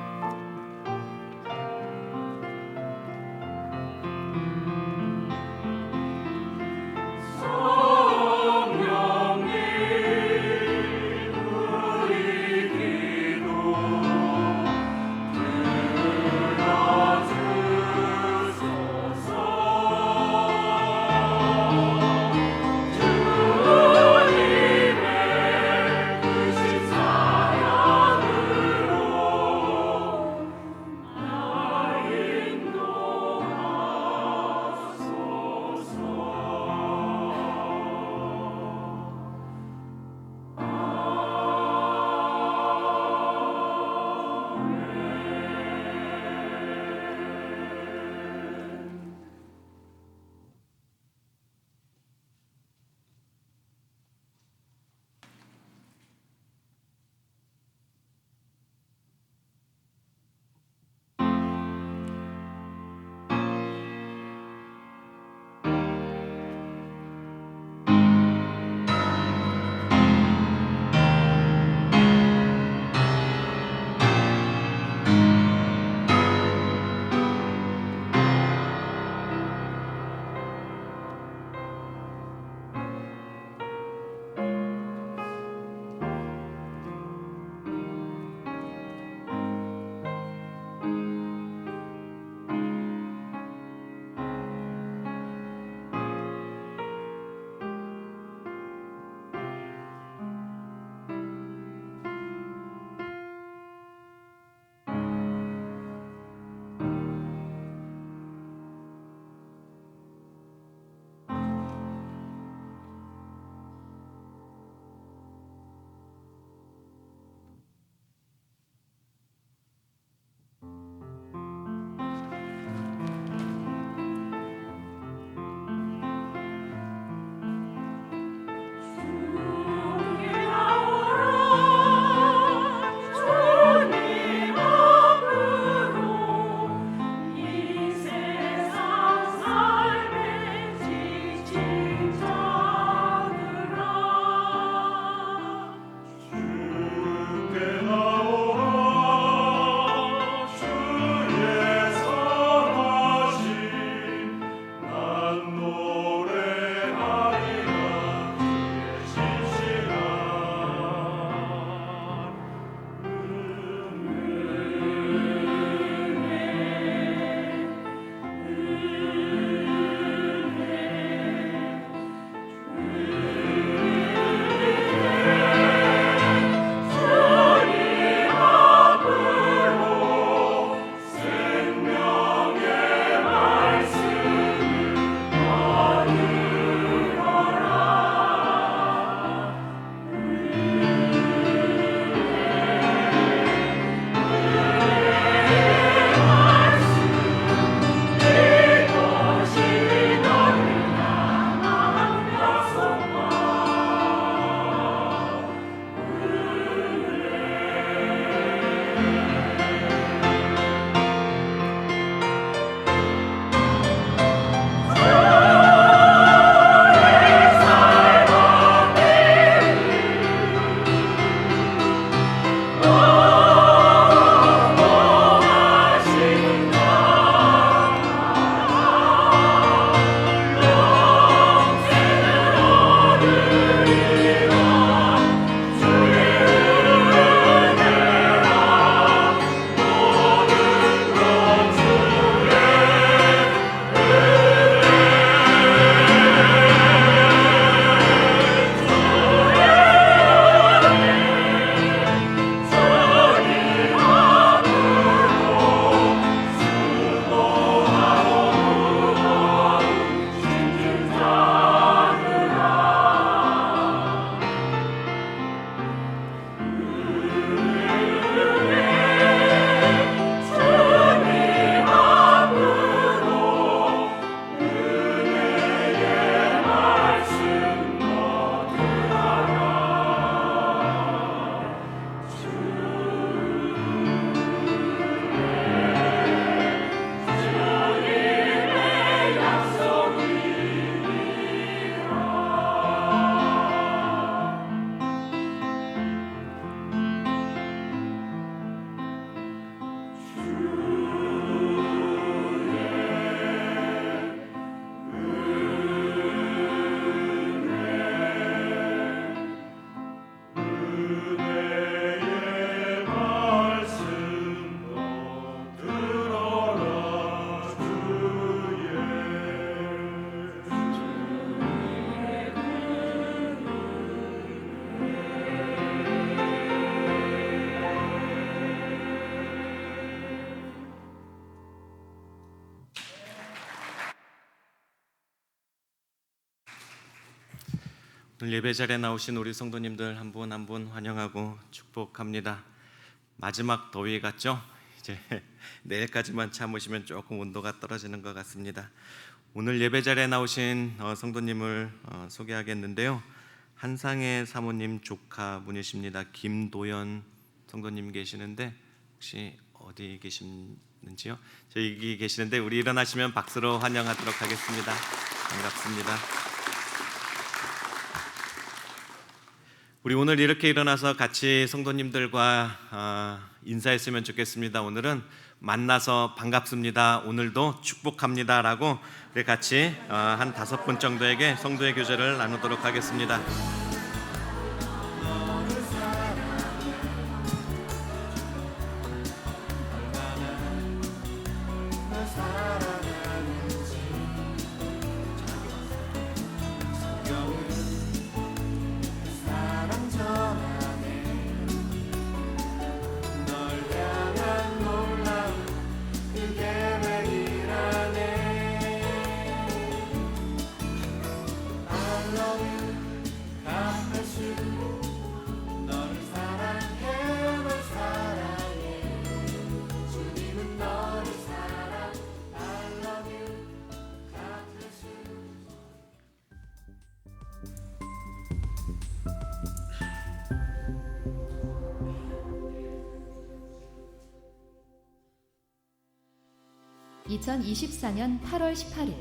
[SPEAKER 2] 오늘 예배 자리에 나오신 우리 성도님들 한 분 한 분 환영하고 축복합니다. 마지막 더위 같죠? 이제 내일까지만 참으시면 조금 온도가 떨어지는 것 같습니다. 오늘 예배 자리에 나오신 성도님을 소개하겠는데요. 한상의 사모님 조카분이십니다. 김도연 성도님 계시는데 혹시 어디 계시는지요? 저기 계시는데 우리 일어나시면 박수로 환영하도록 하겠습니다. 반갑습니다. 우리 오늘 이렇게 일어나서 같이 성도님들과 인사했으면 좋겠습니다. 오늘은 만나서 반갑습니다. 오늘도 축복합니다. 라고 우리 같이 한 5분 정도에게 성도의 교제를 나누도록 하겠습니다.
[SPEAKER 6] (2024년 8월 18일)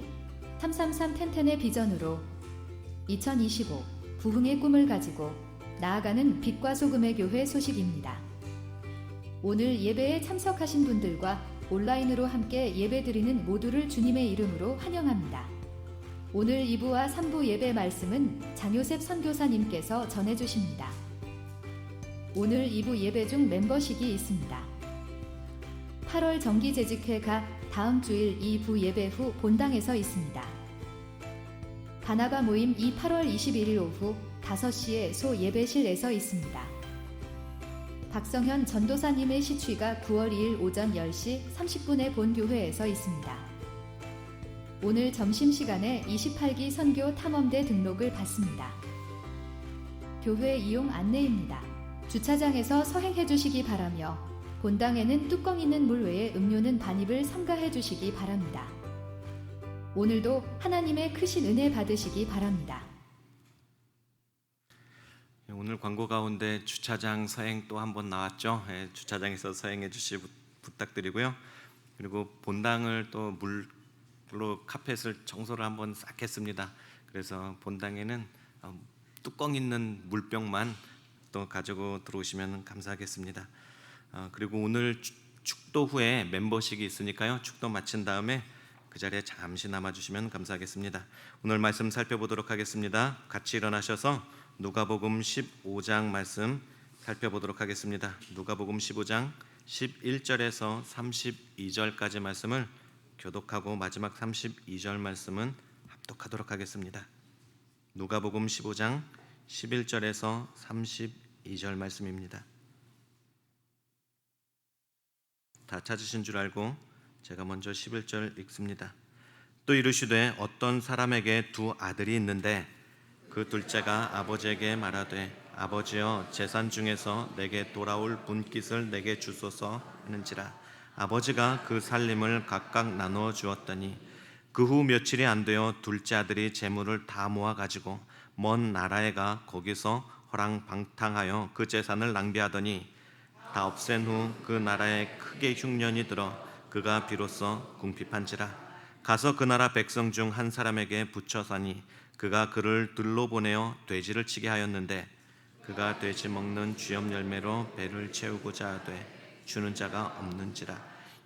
[SPEAKER 6] 333 텐텐의 비전으로 2025 부흥의 꿈을 가지고 나아가는 빛과 소금의 교회 소식입니다. 오늘 예배에 참석하신 분들과 온라인으로 함께 예배드리는 모두를 주님의 이름으로 환영합니다. 오늘 2부와 3부 예배 말씀은 장요셉 선교사님께서 전해주십니다. 오늘 2부 예배 중 멤버식이 있습니다. 8월 정기재직회가 다음 주일 2부 예배 후 본당에서 있습니다. 가나바 모임 8월 21일 오후 5시에 소 예배실에서 있습니다. 박성현 전도사님의 시취가 9월 2일 오전 10시 30분에 본교회에서 있습니다. 오늘 점심시간에 28기 선교 탐험대 등록을 받습니다. 교회 이용 안내입니다. 주차장에서 서행해 주시기 바라며 본당에는 뚜껑 있는 물 외에 음료는 반입을 삼가해 주시기 바랍니다. 오늘도 하나님의 크신 은혜 받으시기 바랍니다.
[SPEAKER 2] 오늘 광고 가운데 주차장 서행 또 한 번 나왔죠. 주차장에서 서행해 주시 부탁드리고요. 그리고 본당을 또 물로 카펫을 청소를 한번 싹 했습니다. 그래서 본당에는 뚜껑 있는 물병만 또 가지고 들어오시면 감사하겠습니다. 그리고 오늘 축도 후에 멤버식이 있으니까요. 축도 마친 다음에 그 자리에 잠시 남아주시면 감사하겠습니다. 오늘 말씀 살펴보도록 하겠습니다. 같이 일어나셔서 누가복음 15장 말씀 살펴보도록 하겠습니다. 누가복음 15장 11절에서 32절까지 말씀을 교독하고 마지막 32절 말씀은 합독하도록 하겠습니다. 누가복음 15장 11절에서 32절 말씀입니다. 다 찾으신 줄 알고 제가 먼저 11절 읽습니다. 또 이르시되 어떤 사람에게 2 아들이 있는데 그 둘째가 아버지에게 말하되 아버지여 재산 중에서 내게 돌아올 분깃을 내게 주소서 하는지라. 아버지가 그 살림을 각각 나누어 주었더니 그 후 며칠이 안 되어 둘째 아들이 재물을 다 모아 가지고 먼 나라에 가 거기서 허랑방탕하여 그 재산을 낭비하더니 다 없앤 후 그 나라에 크게 흉년이 들어 그가 비로소 궁핍한지라. 가서 그 나라 백성 중 한 사람에게 붙여 사니 그가 그를 들로 보내어 돼지를 치게 하였는데 그가 돼지 먹는 쥐염 열매로 배를 채우고자 하되 주는 자가 없는지라.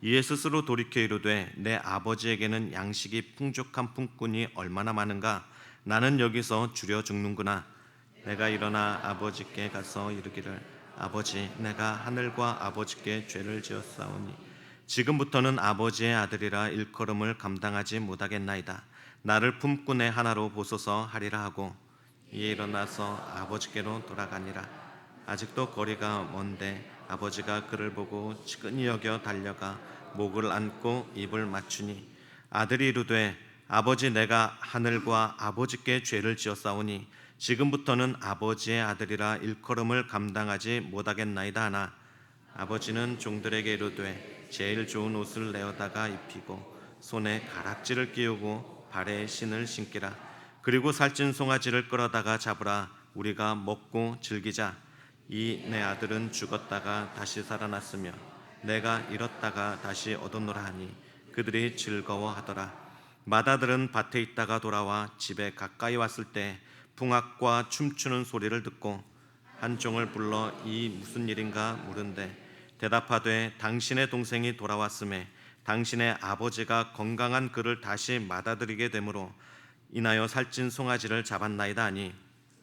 [SPEAKER 2] 이에 스스로 돌이켜 이르되 내 아버지에게는 양식이 풍족한 품꾼이 얼마나 많은가. 나는 여기서 주려 죽는구나. 내가 일어나 아버지께 가서 이르기를 아버지 내가 하늘과 아버지께 죄를 지었사오니 지금부터는 아버지의 아들이라 일컬음을 감당하지 못하겠나이다. 나를 품꾼의 하나로 보소서 하리라 하고 이에 일어나서 아버지께로 돌아가니라. 아직도 거리가 먼데 아버지가 그를 보고 측은히 여겨 달려가 목을 안고 입을 맞추니 아들이 이르되 아버지 내가 하늘과 아버지께 죄를 지었사오니 지금부터는 아버지의 아들이라 일컬음을 감당하지 못하겠나이다 하나 아버지는 종들에게 이르되 제일 좋은 옷을 내어다가 입히고 손에 가락지를 끼우고 발에 신을 신기라. 그리고 살찐 송아지를 끌어다가 잡으라. 우리가 먹고 즐기자. 이 내 아들은 죽었다가 다시 살아났으며 내가 잃었다가 다시 얻었노라 하니 그들이 즐거워하더라. 맏아들은 밭에 있다가 돌아와 집에 가까이 왔을 때 풍악과 춤추는 소리를 듣고 한 종을 불러 이 무슨 일인가 물은데 대답하되 당신의 동생이 돌아왔음에 당신의 아버지가 건강한 그를 다시 맏아들이게 되므로 인하여 살찐 송아지를 잡았나이다 하니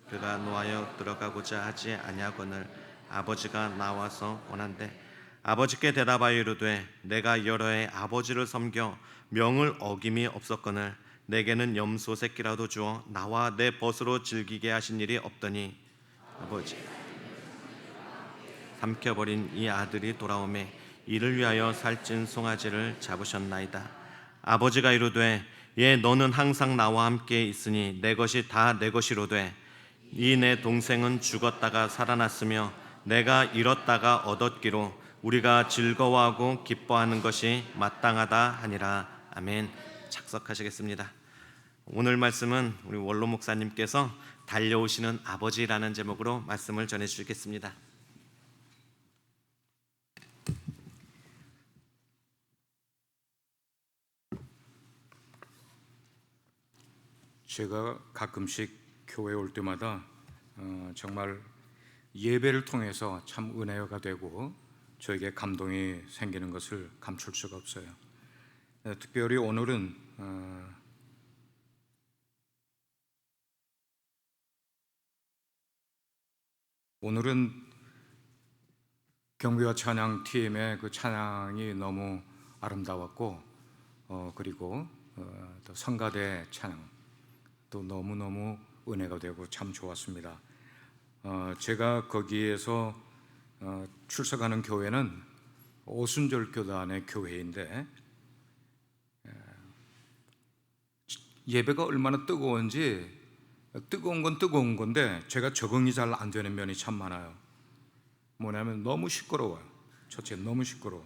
[SPEAKER 2] 그가 노하여 들어가고자 하지 아니하거늘 아버지가 나와서 원한대. 아버지께 대답하여 이르되 내가 여러 해 아버지를 섬겨 명을 어김이 없었거늘 내게는 염소 새끼라도 주어 나와 내 벗으로 즐기게 하신 일이 없더니 아버지 삼켜버린 이 아들이 돌아오매 이를 위하여 살찐 송아지를 잡으셨나이다. 아버지가 이르되 예 너는 항상 나와 함께 있으니 내 것이 다 내 것이로되 이 내 동생은 죽었다가 살아났으며 내가 잃었다가 얻었기로 우리가 즐거워하고 기뻐하는 것이 마땅하다 하니라. 아멘. 착석하시겠습니다. 오늘 말씀은 우리 원로 목사님께서 달려오시는 아버지라는 제목으로 말씀을 전해 주시겠습니다.
[SPEAKER 7] 제가 가끔씩 교회 올 때마다 정말 예배를 통해서 참 은혜가 되고 저에게 감동이 생기는 것을 감출 수가 없어요. 특별히 오늘은 경배와 찬양 팀의 그 찬양이 너무 아름다웠고 그리고 또 성가대 찬양 또 너무너무 은혜가 되고 참 좋았습니다. 제가 거기에서 출석하는 교회는 오순절 교단의 교회인데 예배가 얼마나 뜨거운지 뜨거운 건 뜨거운 건데 제가 적응이 잘 안 되는 면이 참 많아요. 뭐냐면 너무 시끄러워요. 첫째 너무 시끄러워.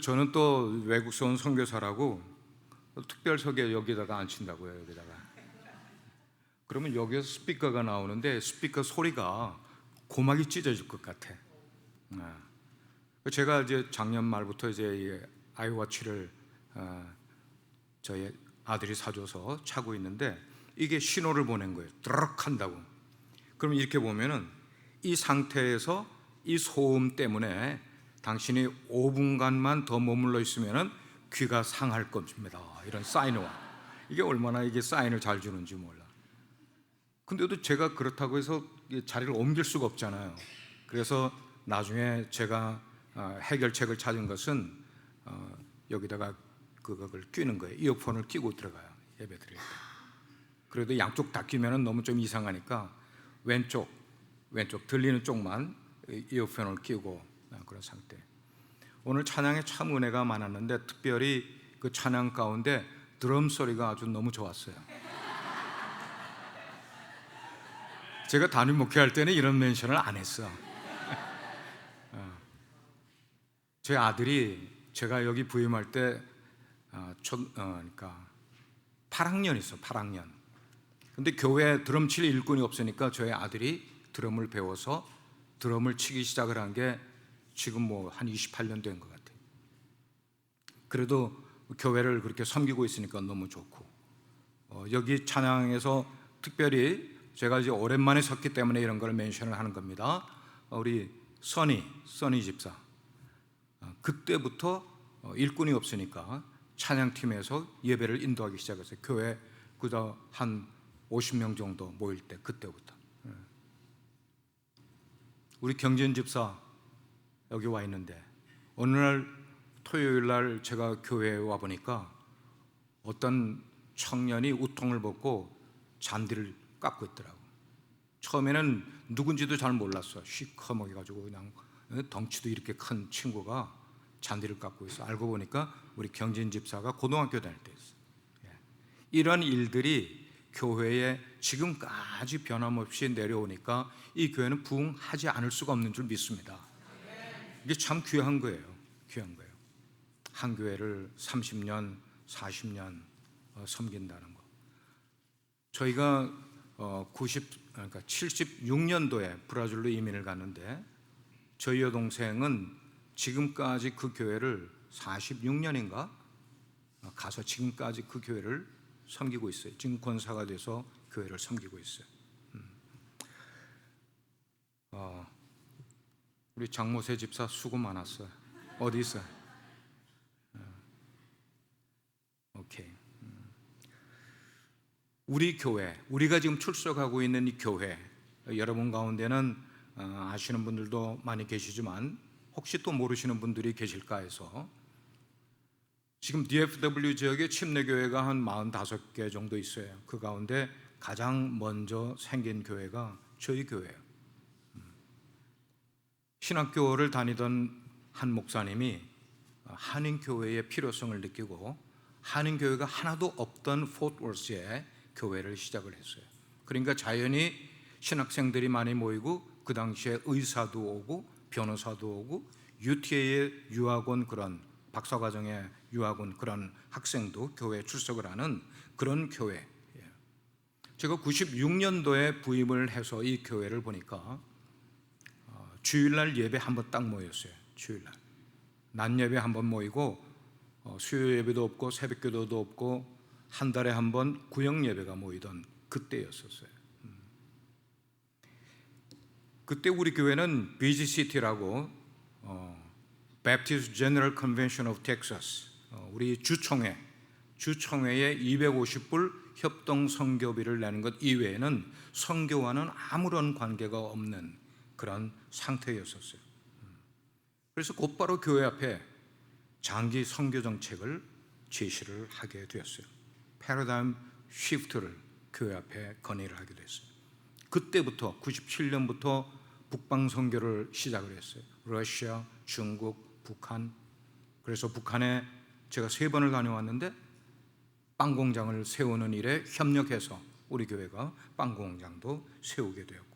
[SPEAKER 7] 저는 또 외국서 온 선교사라고 특별석에 여기다가 앉힌다고요. 여기다가. 그러면 여기서 스피커가 나오는데 스피커 소리가 고막이 찢어질 것 같아. 제가 이제 작년 말부터 이제 아이워치를 저희 아들이 사줘서 차고 있는데 이게 신호를 보낸 거예요. 드럭 한다고. 그러면 이렇게 보면은 이 상태에서 이 소음 때문에 당신이 5분간만 더 머물러 있으면은 귀가 상할 겁니다. 이런 사인이 와. 이게 얼마나 이게 사인을 잘 주는지 몰라. 근데도 제가 그렇다고 해서 자리를 옮길 수가 없잖아요. 그래서 나중에 제가 해결책을 찾은 것은 여기다가 그걸 끼는 거예요. 이어폰을 끼고 들어가요. 예배 드릴 때. 그래도 양쪽 다 끼면은 너무 좀 이상하니까 왼쪽 들리는 쪽만 이어폰을 끼고 그런 상태. 오늘 찬양에 참 은혜가 많았는데 특별히 그 찬양 가운데 드럼 소리가 아주 너무 좋았어요. 제가 단임 목회할 때는 이런 멘션을 안 했어. 제 아들이 제가 여기 부임할 때 그러니까 8학년 있어. 8학년. 근데 교회에 드럼 칠 일꾼이 없으니까 저희 아들이 드럼을 배워서 드럼을 치기 시작을 한 게 지금 뭐 한 28년 된 것 같아요. 그래도 교회를 그렇게 섬기고 있으니까 너무 좋고 여기 찬양에서 특별히 제가 이제 오랜만에 섰기 때문에 이런 걸 멘션을 하는 겁니다. 우리 써니 집사 그때부터 일꾼이 없으니까 찬양팀에서 예배를 인도하기 시작했어요. 교회 그저 한 50명 정도 모일 때 그때부터. 우리 경진 집사 여기 와 있는데 어느 날 토요일 날 제가 교회에 와 보니까 어떤 청년이 우통을 벗고 잔디를 깎고 있더라고. 처음에는 누군지도 잘 몰랐어. 시커멓게 가지고 그냥 덩치도 이렇게 큰 친구가 잔디를 깎고 있어. 알고 보니까 우리 경진 집사가 고등학교 다닐 때였어. 이런 일들이 교회에 지금까지 변함없이 내려오니까 이 교회는 부흥하지 않을 수가 없는 줄 믿습니다. 이게 참 귀한 거예요. 귀한 거예요. 한 교회를 30년, 40년 섬긴다는 거. 저희가 76년도에 브라질로 이민을 갔는데 저희 여동생은 지금까지 그 교회를 46년인가 가서 지금까지 그 교회를 섬기고 있어요. 지금 권사가 돼서 교회를 섬기고 있어요. 우리 장모세 집사 수고 많았어요. 어디 있어요? 오케이. 우리 교회, 우리가 지금 출석하고 있는 이 교회, 여러분 가운데는 아시는 분들도 많이 계시지만 혹시 또 모르시는 분들이 계실까 해서 지금 DFW 지역에 침례교회가 한 45개 정도 있어요. 그 가운데 가장 먼저 생긴 교회가 저희 교회예요. 신학교를 다니던 한 목사님이 한인교회의 필요성을 느끼고 한인교회가 하나도 없던 포트워스에 교회를 시작을 했어요. 그러니까 자연히 신학생들이 많이 모이고 그 당시에 의사도 오고 변호사도 오고 UTA의 유학원 그런 박사과정의 유학원 그런 학생도 교회에 출석을 하는 그런 교회. 제가 96년도에 부임을 해서 이 교회를 보니까 주일날 예배 한 번 딱 모였어요. 주일날 낮 예배 한 번 모이고 수요 예배도 없고 새벽기도도 없고 한 달에 한 번 구역 예배가 모이던 그때였었어요. 그때 우리 교회는 BGCT라고 Baptist General Convention of Texas 우리 주총회에 250불 협동 선교비를 내는 것 이외에는 선교와는 아무런 관계가 없는 그런 상태였었어요. 그래서 곧바로 교회 앞에 장기 선교 정책을 제시를 하게 되었어요. 패러다임 시프트를 교회 앞에 건의를 하게 됐어요. 그때부터 97년부터 북방 선교를 시작을 했어요. 러시아, 중국, 북한. 그래서 북한에 제가 3번을 다녀왔는데 빵 공장을 세우는 일에 협력해서 우리 교회가 빵 공장도 세우게 되었고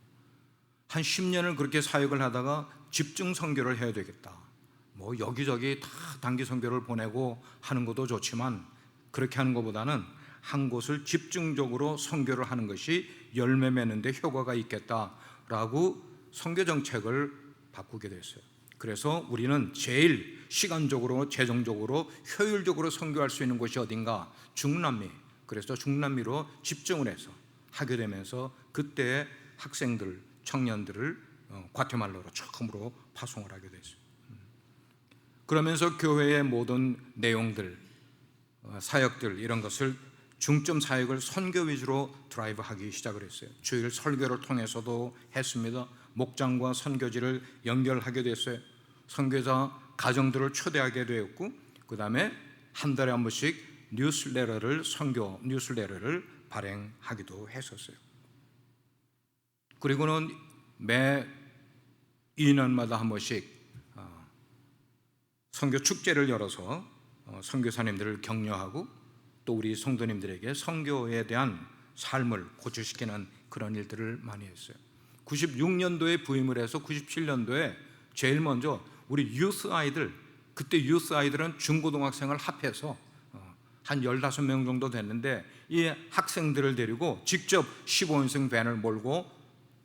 [SPEAKER 7] 한 10년을 그렇게 사역을 하다가 집중 선교를 해야 되겠다. 뭐 여기저기 다 단기 선교를 보내고 하는 것도 좋지만 그렇게 하는 것보다는 한 곳을 집중적으로 선교를 하는 것이 열매 맺는 데 효과가 있겠다라고 선교 정책을 바꾸게 됐어요. 그래서 우리는 제일 시간적으로 재정적으로 효율적으로 선교할 수 있는 곳이 어딘가? 중남미. 그래서 중남미로 집중을 해서 하게 되면서 그때 학생들, 청년들을 과테말라로 처음으로 파송을 하게 됐어요. 그러면서 교회의 모든 내용들, 사역들 이런 것을 중점 사역을 선교 위주로 드라이브하기 시작을 했어요. 주일 설교를 통해서도 했습니다. 목장과 선교지를 연결하게 됐어요. 선교사 가정들을 초대하게 되었고 그 다음에 한 달에 한 번씩 선교 뉴스레터를 발행하기도 했었어요. 그리고는 매 2년마다 한 번씩 선교 축제를 열어서 선교사님들을 격려하고 또 우리 성도님들에게 선교에 대한 삶을 고취시키는 그런 일들을 많이 했어요. 96년도에 부임을 해서 97년도에 제일 먼저 우리 유스 아이들, 그때 유스 아이들은 중고등학생을 합해서 한 15명 정도 됐는데 이 학생들을 데리고 직접 15인승 밴을 몰고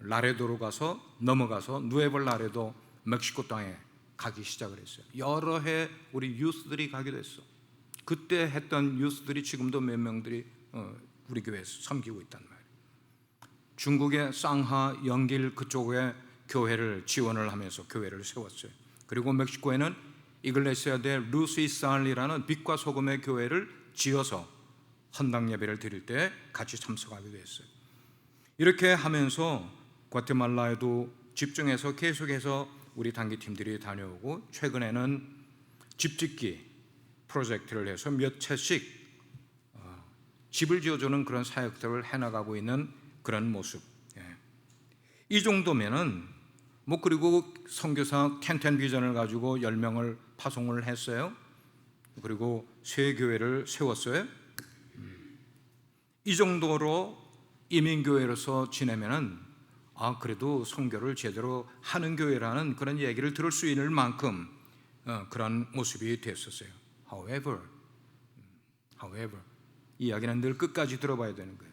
[SPEAKER 7] 라레도로 가서 넘어가서 누에벌 라레도 멕시코 땅에 가기 시작을 했어요. 여러 해 우리 유스들이 가기도 했어. 그때 했던 유스들이 지금도 몇 명들이 우리 교회에서 섬기고 있단 말이에요. 중국의 상하, 영길 그쪽에 교회를 지원을 하면서 교회를 세웠어요. 그리고 멕시코에는 이글레시아 데 루시살리라는 빛과 소금의 교회를 지어서 헌당 예배를 드릴 때 같이 참석하기도 했어요. 이렇게 하면서 과테말라에도 집중해서 계속해서 우리 단기팀들이 다녀오고 최근에는 집짓기 프로젝트를 해서 몇 채씩 집을 지어주는 그런 사역들을 해나가고 있는 그런 모습. 이 정도면은 뭐 그리고 선교사 텐텐 비전을 가지고 10명을 파송을 했어요. 그리고 새 교회를 세웠어요. 이 정도로 이민교회로서 지내면은 그래도 선교를 제대로 하는 교회라는 그런 얘기를 들을 수 있을 만큼 그런 모습이 됐었어요. However, 이 이야기는 늘 끝까지 들어봐야 되는 거예요.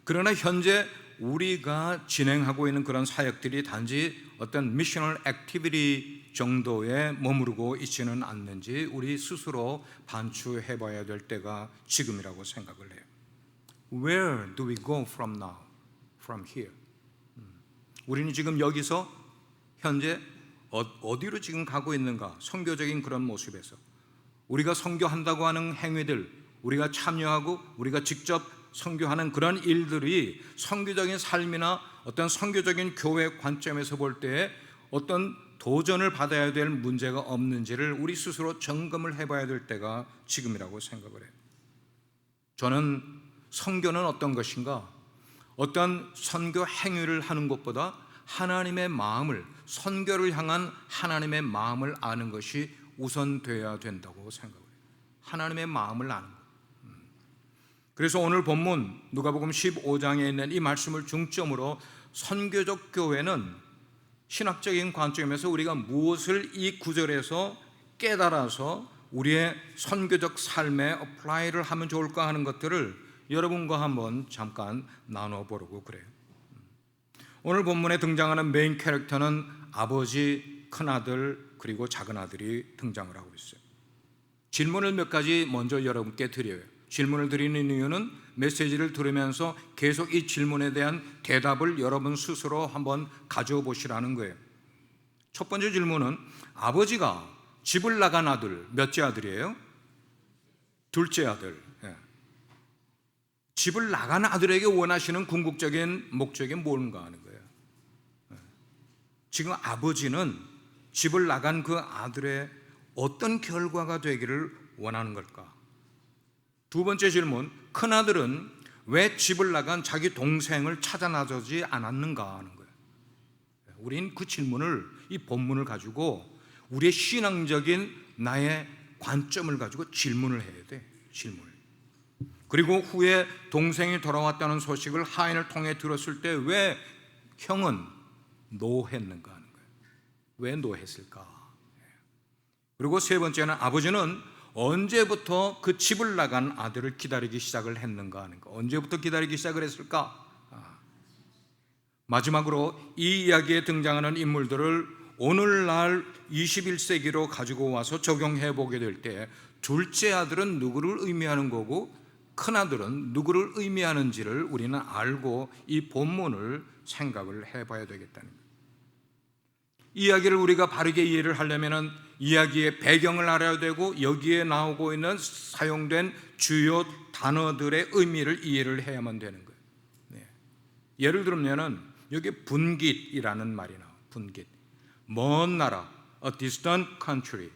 [SPEAKER 7] 그러나 현재 우리가 진행하고 있는 그런 사역들이 단지 어떤 미셔널 액티비티 정도에 머무르고 있지는 않는지 우리 스스로 반추해 봐야 될 때가 지금이라고 생각을 해요. Where do we go from now? From here. 우리는 지금 여기서 현재 어디로 지금 가고 있는가? 선교적인 그런 모습에서 우리가 선교한다고 하는 행위들, 우리가 참여하고 우리가 직접 선교하는 그런 일들이 선교적인 삶이나 어떤 선교적인 교회 관점에서 볼 때 어떤 도전을 받아야 될 문제가 없는지를 우리 스스로 점검을 해봐야 될 때가 지금이라고 생각을 해요. 저는 선교는 어떤 것인가? 어떤 선교 행위를 하는 것보다 하나님의 마음을, 선교를 향한 하나님의 마음을 아는 것이 우선되어야 된다고 생각을 해요. 하나님의 마음을 아는 것. 그래서 오늘 본문 누가복음 15장에 있는 이 말씀을 중점으로 선교적 교회는 신학적인 관점에서 우리가 무엇을 이 구절에서 깨달아서 우리의 선교적 삶에 어플라이를 하면 좋을까 하는 것들을 여러분과 한번 잠깐 나눠보려고 그래요. 오늘 본문에 등장하는 메인 캐릭터는 아버지, 큰아들 그리고 작은아들이 등장을 하고 있어요. 질문을 몇 가지 먼저 여러분께 드려요. 질문을 드리는 이유는 메시지를 들으면서 계속 이 질문에 대한 대답을 여러분 스스로 한번 가져오 보시라는 거예요. 첫 번째 질문은 아버지가 집을 나간 아들, 몇째 아들이에요? 둘째 아들. 집을 나간 아들에게 원하시는 궁극적인 목적이 뭔가 하는 거예요. 지금 아버지는 집을 나간 그 아들의 어떤 결과가 되기를 원하는 걸까? 두 번째 질문, 큰아들은 왜 집을 나간 자기 동생을 찾아 나서지 않았는가 하는 거예요. 우린 그 질문을, 이 본문을 가지고 우리의 신앙적인 나의 관점을 가지고 질문을 해야 돼. 질문을. 그리고 후에 동생이 돌아왔다는 소식을 하인을 통해 들었을 때 왜 형은 노했는가 하는 거예요. 왜 노했을까? 그리고 세 번째는 아버지는 언제부터 그 집을 나간 아들을 기다리기 시작을 했는가 하는 거. 언제부터 기다리기 시작을 했을까? 마지막으로 이 이야기에 등장하는 인물들을 오늘날 21세기로 가지고 와서 적용해 보게 될 때 둘째 아들은 누구를 의미하는 거고 큰아들은 누구를 의미하는지를 우리는 알고 이 본문을 생각을 해봐야 되겠다는 거예요. 이 이야기를 우리가 바르게 이해를 하려면 이야기의 배경을 알아야 되고 여기에 나오고 있는 사용된 주요 단어들의 의미를 이해를 해야만 되는 거예요. 예를 들면 여기 분깃이라는 말이 나와요. 분깃, 먼 나라, a distant country.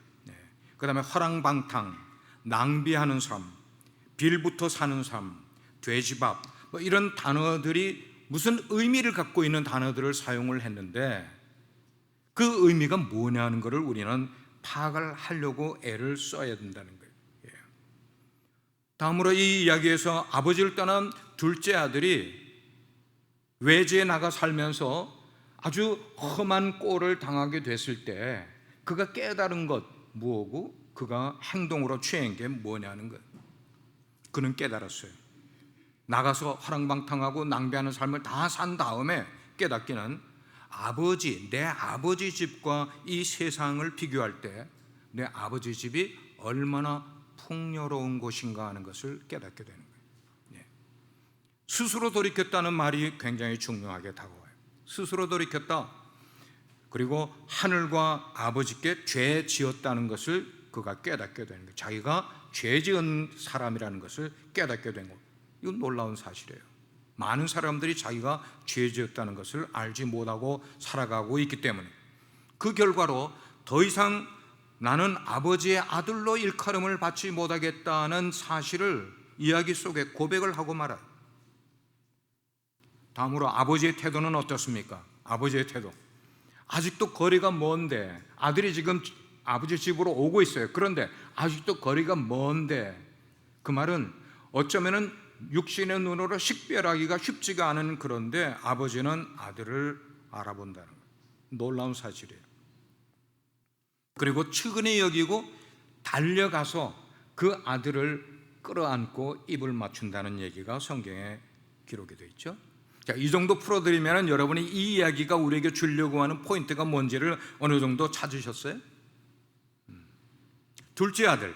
[SPEAKER 7] 그 다음에 허랑방탕, 낭비하는 삶, 빌부터 사는 삶, 돼지밥, 이런 단어들이 무슨 의미를 갖고 있는 단어들을 사용을 했는데 그 의미가 뭐냐 하는 것을 우리는 파악을 하려고 애를 써야 된다는 거예요. 다음으로 이 이야기에서 아버지를 떠난 둘째 아들이 외지에 나가 살면서 아주 험한 꼴을 당하게 됐을 때 그가 깨달은 것 뭐고 그가 행동으로 취한 게 뭐냐는 거예요. 그는 깨달았어요. 나가서 허랑방탕하고 낭비하는 삶을 다 산 다음에 깨닫기는 내 아버지 집과 이 세상을 비교할 때 내 아버지 집이 얼마나 풍요로운 곳인가 하는 것을 깨닫게 되는 거예요. 스스로 돌이켰다는 말이 굉장히 중요하게 다가와요. 스스로 돌이켰다. 그리고 하늘과 아버지께 죄 지었다는 것을 그가 깨닫게 되는 거예요. 자기가 죄 지은 사람이라는 것을 깨닫게 된 거예요. 이건 놀라운 사실이에요. 많은 사람들이 자기가 죄 지었다는 것을 알지 못하고 살아가고 있기 때문에 그 결과로 더 이상 나는 아버지의 아들로 일컬음을 받지 못하겠다는 사실을 이야기 속에 고백을 하고 말아요. 다음으로 아버지의 태도는 어떻습니까? 아버지의 태도, 아직도 거리가 먼데 아들이 지금 아버지 집으로 오고 있어요. 그런데 아직도 거리가 먼데 그 말은 어쩌면은 육신의 눈으로 식별하기가 쉽지가 않은, 그런데 아버지는 아들을 알아본다는 거예요. 놀라운 사실이에요. 그리고 측은히 여기고 달려가서 그 아들을 끌어안고 입을 맞춘다는 얘기가 성경에 기록이 되어 있죠. 자, 이 정도 풀어드리면 여러분이 이 이야기가 우리에게 주려고 하는 포인트가 뭔지를 어느 정도 찾으셨어요? 둘째 아들.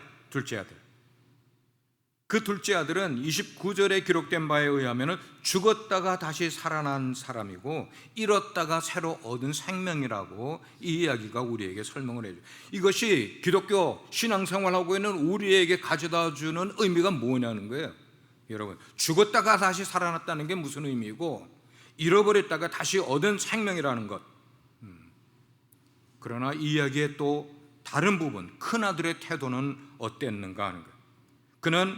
[SPEAKER 7] 그 둘째 아들은 29절에 기록된 바에 의하면 죽었다가 다시 살아난 사람이고 잃었다가 새로 얻은 생명이라고 이 이야기가 우리에게 설명을 해줘요. 이것이 기독교 신앙생활하고 있는 우리에게 가져다주는 의미가 뭐냐는 거예요. 여러분, 죽었다가 다시 살아났다는 게 무슨 의미고 잃어버렸다가 다시 얻은 생명이라는 것. 그러나 이 이야기의 또 다른 부분, 큰아들의 태도는 어땠는가 하는 거예요. 그는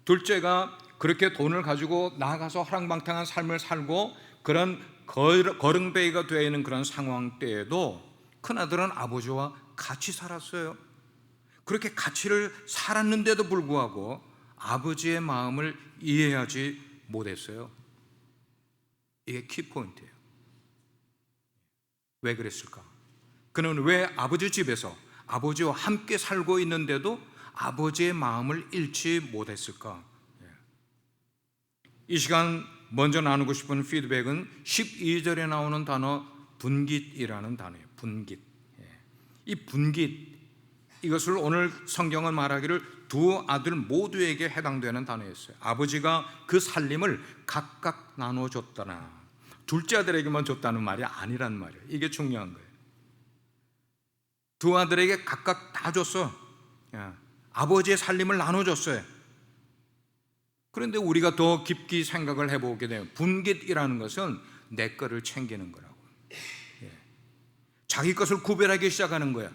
[SPEAKER 7] 둘째가 그렇게 돈을 가지고 나가서 허랑방탕한 삶을 살고 그런 거렁뱅이가 되어 있는 그런 상황 때에도 큰아들은 아버지와 같이 살았어요. 그렇게 같이를 살았는데도 불구하고 아버지의 마음을 이해하지 못했어요. 이게 키포인트예요. 왜 그랬을까? 그는 왜 아버지 집에서 아버지와 함께 살고 있는데도 아버지의 마음을 잃지 못했을까? 이 시간 먼저 나누고 싶은 피드백은 12절에 나오는 단어 분깃이라는 단어예요. 분깃. 이 분깃, 이것을 오늘 성경은 말하기를 두 아들 모두에게 해당되는 단어였어요. 아버지가 그 살림을 각각 나눠줬다나, 둘째 아들에게만 줬다는 말이 아니란 말이에요. 이게 중요한 거예요. 두 아들에게 각각 다 줬어. 아버지의 살림을 나눠줬어요. 그런데 우리가 더 깊게 생각을 해보게 되면 분깃이라는 것은 내 거를 챙기는 거라고. 자기 것을 구별하기 시작하는 거야.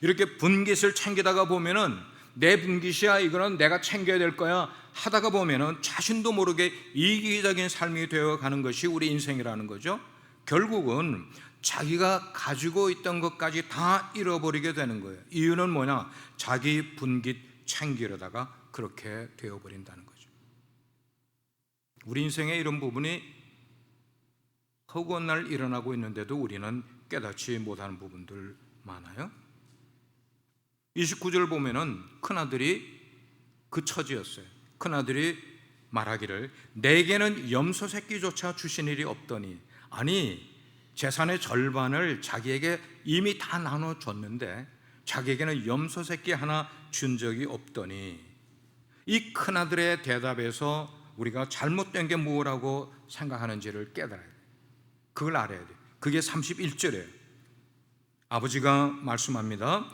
[SPEAKER 7] 이렇게 분깃을 챙기다가 보면은 내 분깃이야, 이거는 내가 챙겨야 될 거야 하다가 보면은 자신도 모르게 이기적인 삶이 되어가는 것이 우리 인생이라는 거죠. 결국은 자기가 가지고 있던 것까지 다 잃어버리게 되는 거예요. 이유는 뭐냐? 자기 분깃 챙기려다가 그렇게 되어버린다는 거죠. 우리 인생에 이런 부분이 허구한 날 일어나고 있는데도 우리는 깨닫지 못하는 부분들 많아요. 29절 보면은 큰아들이 그 처지였어요. 큰아들이 말하기를 내게는 염소 새끼조차 주신 일이 없더니, 아니 재산의 절반을 자기에게 이미 다 나눠줬는데 자기에게는 염소 새끼 하나 준 적이 없더니, 이 큰아들의 대답에서 우리가 잘못된 게 뭐라고 생각하는지를 깨달아야 돼요. 그걸 알아야 돼요. 그게 31절이에요. 아버지가 말씀합니다.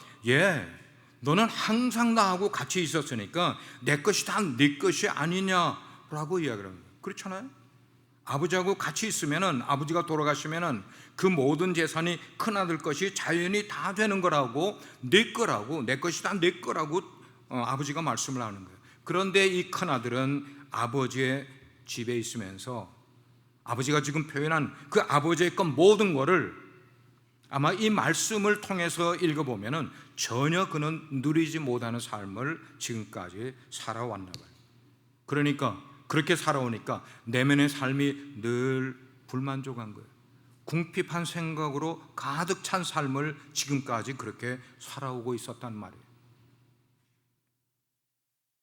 [SPEAKER 7] 너는 항상 나하고 같이 있었으니까 내 것이 다 네 것이 아니냐라고 이야기를 합니다. 그렇잖아요. 아버지하고 같이 있으면은, 아버지가 돌아가시면은 그 모든 재산이 큰아들 것이 자연히 다 되는 거라고, 내 거라고, 내 것이 다 내 거라고 아버지가 말씀을 하는 거예요. 그런데 이 큰아들은 아버지의 집에 있으면서 아버지가 지금 표현한 그 아버지의 것 모든 거를 아마 이 말씀을 통해서 읽어보면은 전혀 그는 누리지 못하는 삶을 지금까지 살아왔나 봐요. 그러니까 그렇게 살아오니까 내면의 삶이 늘 불만족한 거예요. 궁핍한 생각으로 가득 찬 삶을 지금까지 그렇게 살아오고 있었단 말이에요.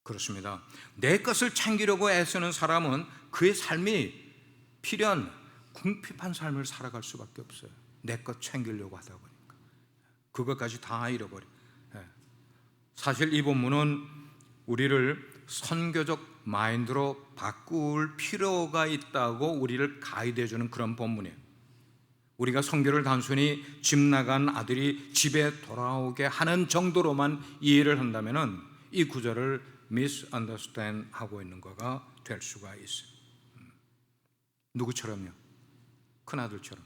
[SPEAKER 7] 그렇습니다. 내 것을 챙기려고 애쓰는 사람은 그의 삶이 필연 궁핍한 삶을 살아갈 수밖에 없어요. 내 것 챙기려고 하다 보니까 그것까지 다 잃어버려. 사실 이 본문은 우리를 선교적 마인드로 바꿀 필요가 있다고 우리를 가이드해 주는 그런 본문이에요. 우리가 선교를 단순히 집 나간 아들이 집에 돌아오게 하는 정도로만 이해를 한다면은 이 구절을 misunderstand 하고 있는 거가 될 수가 있어요. 누구처럼요? 큰아들처럼.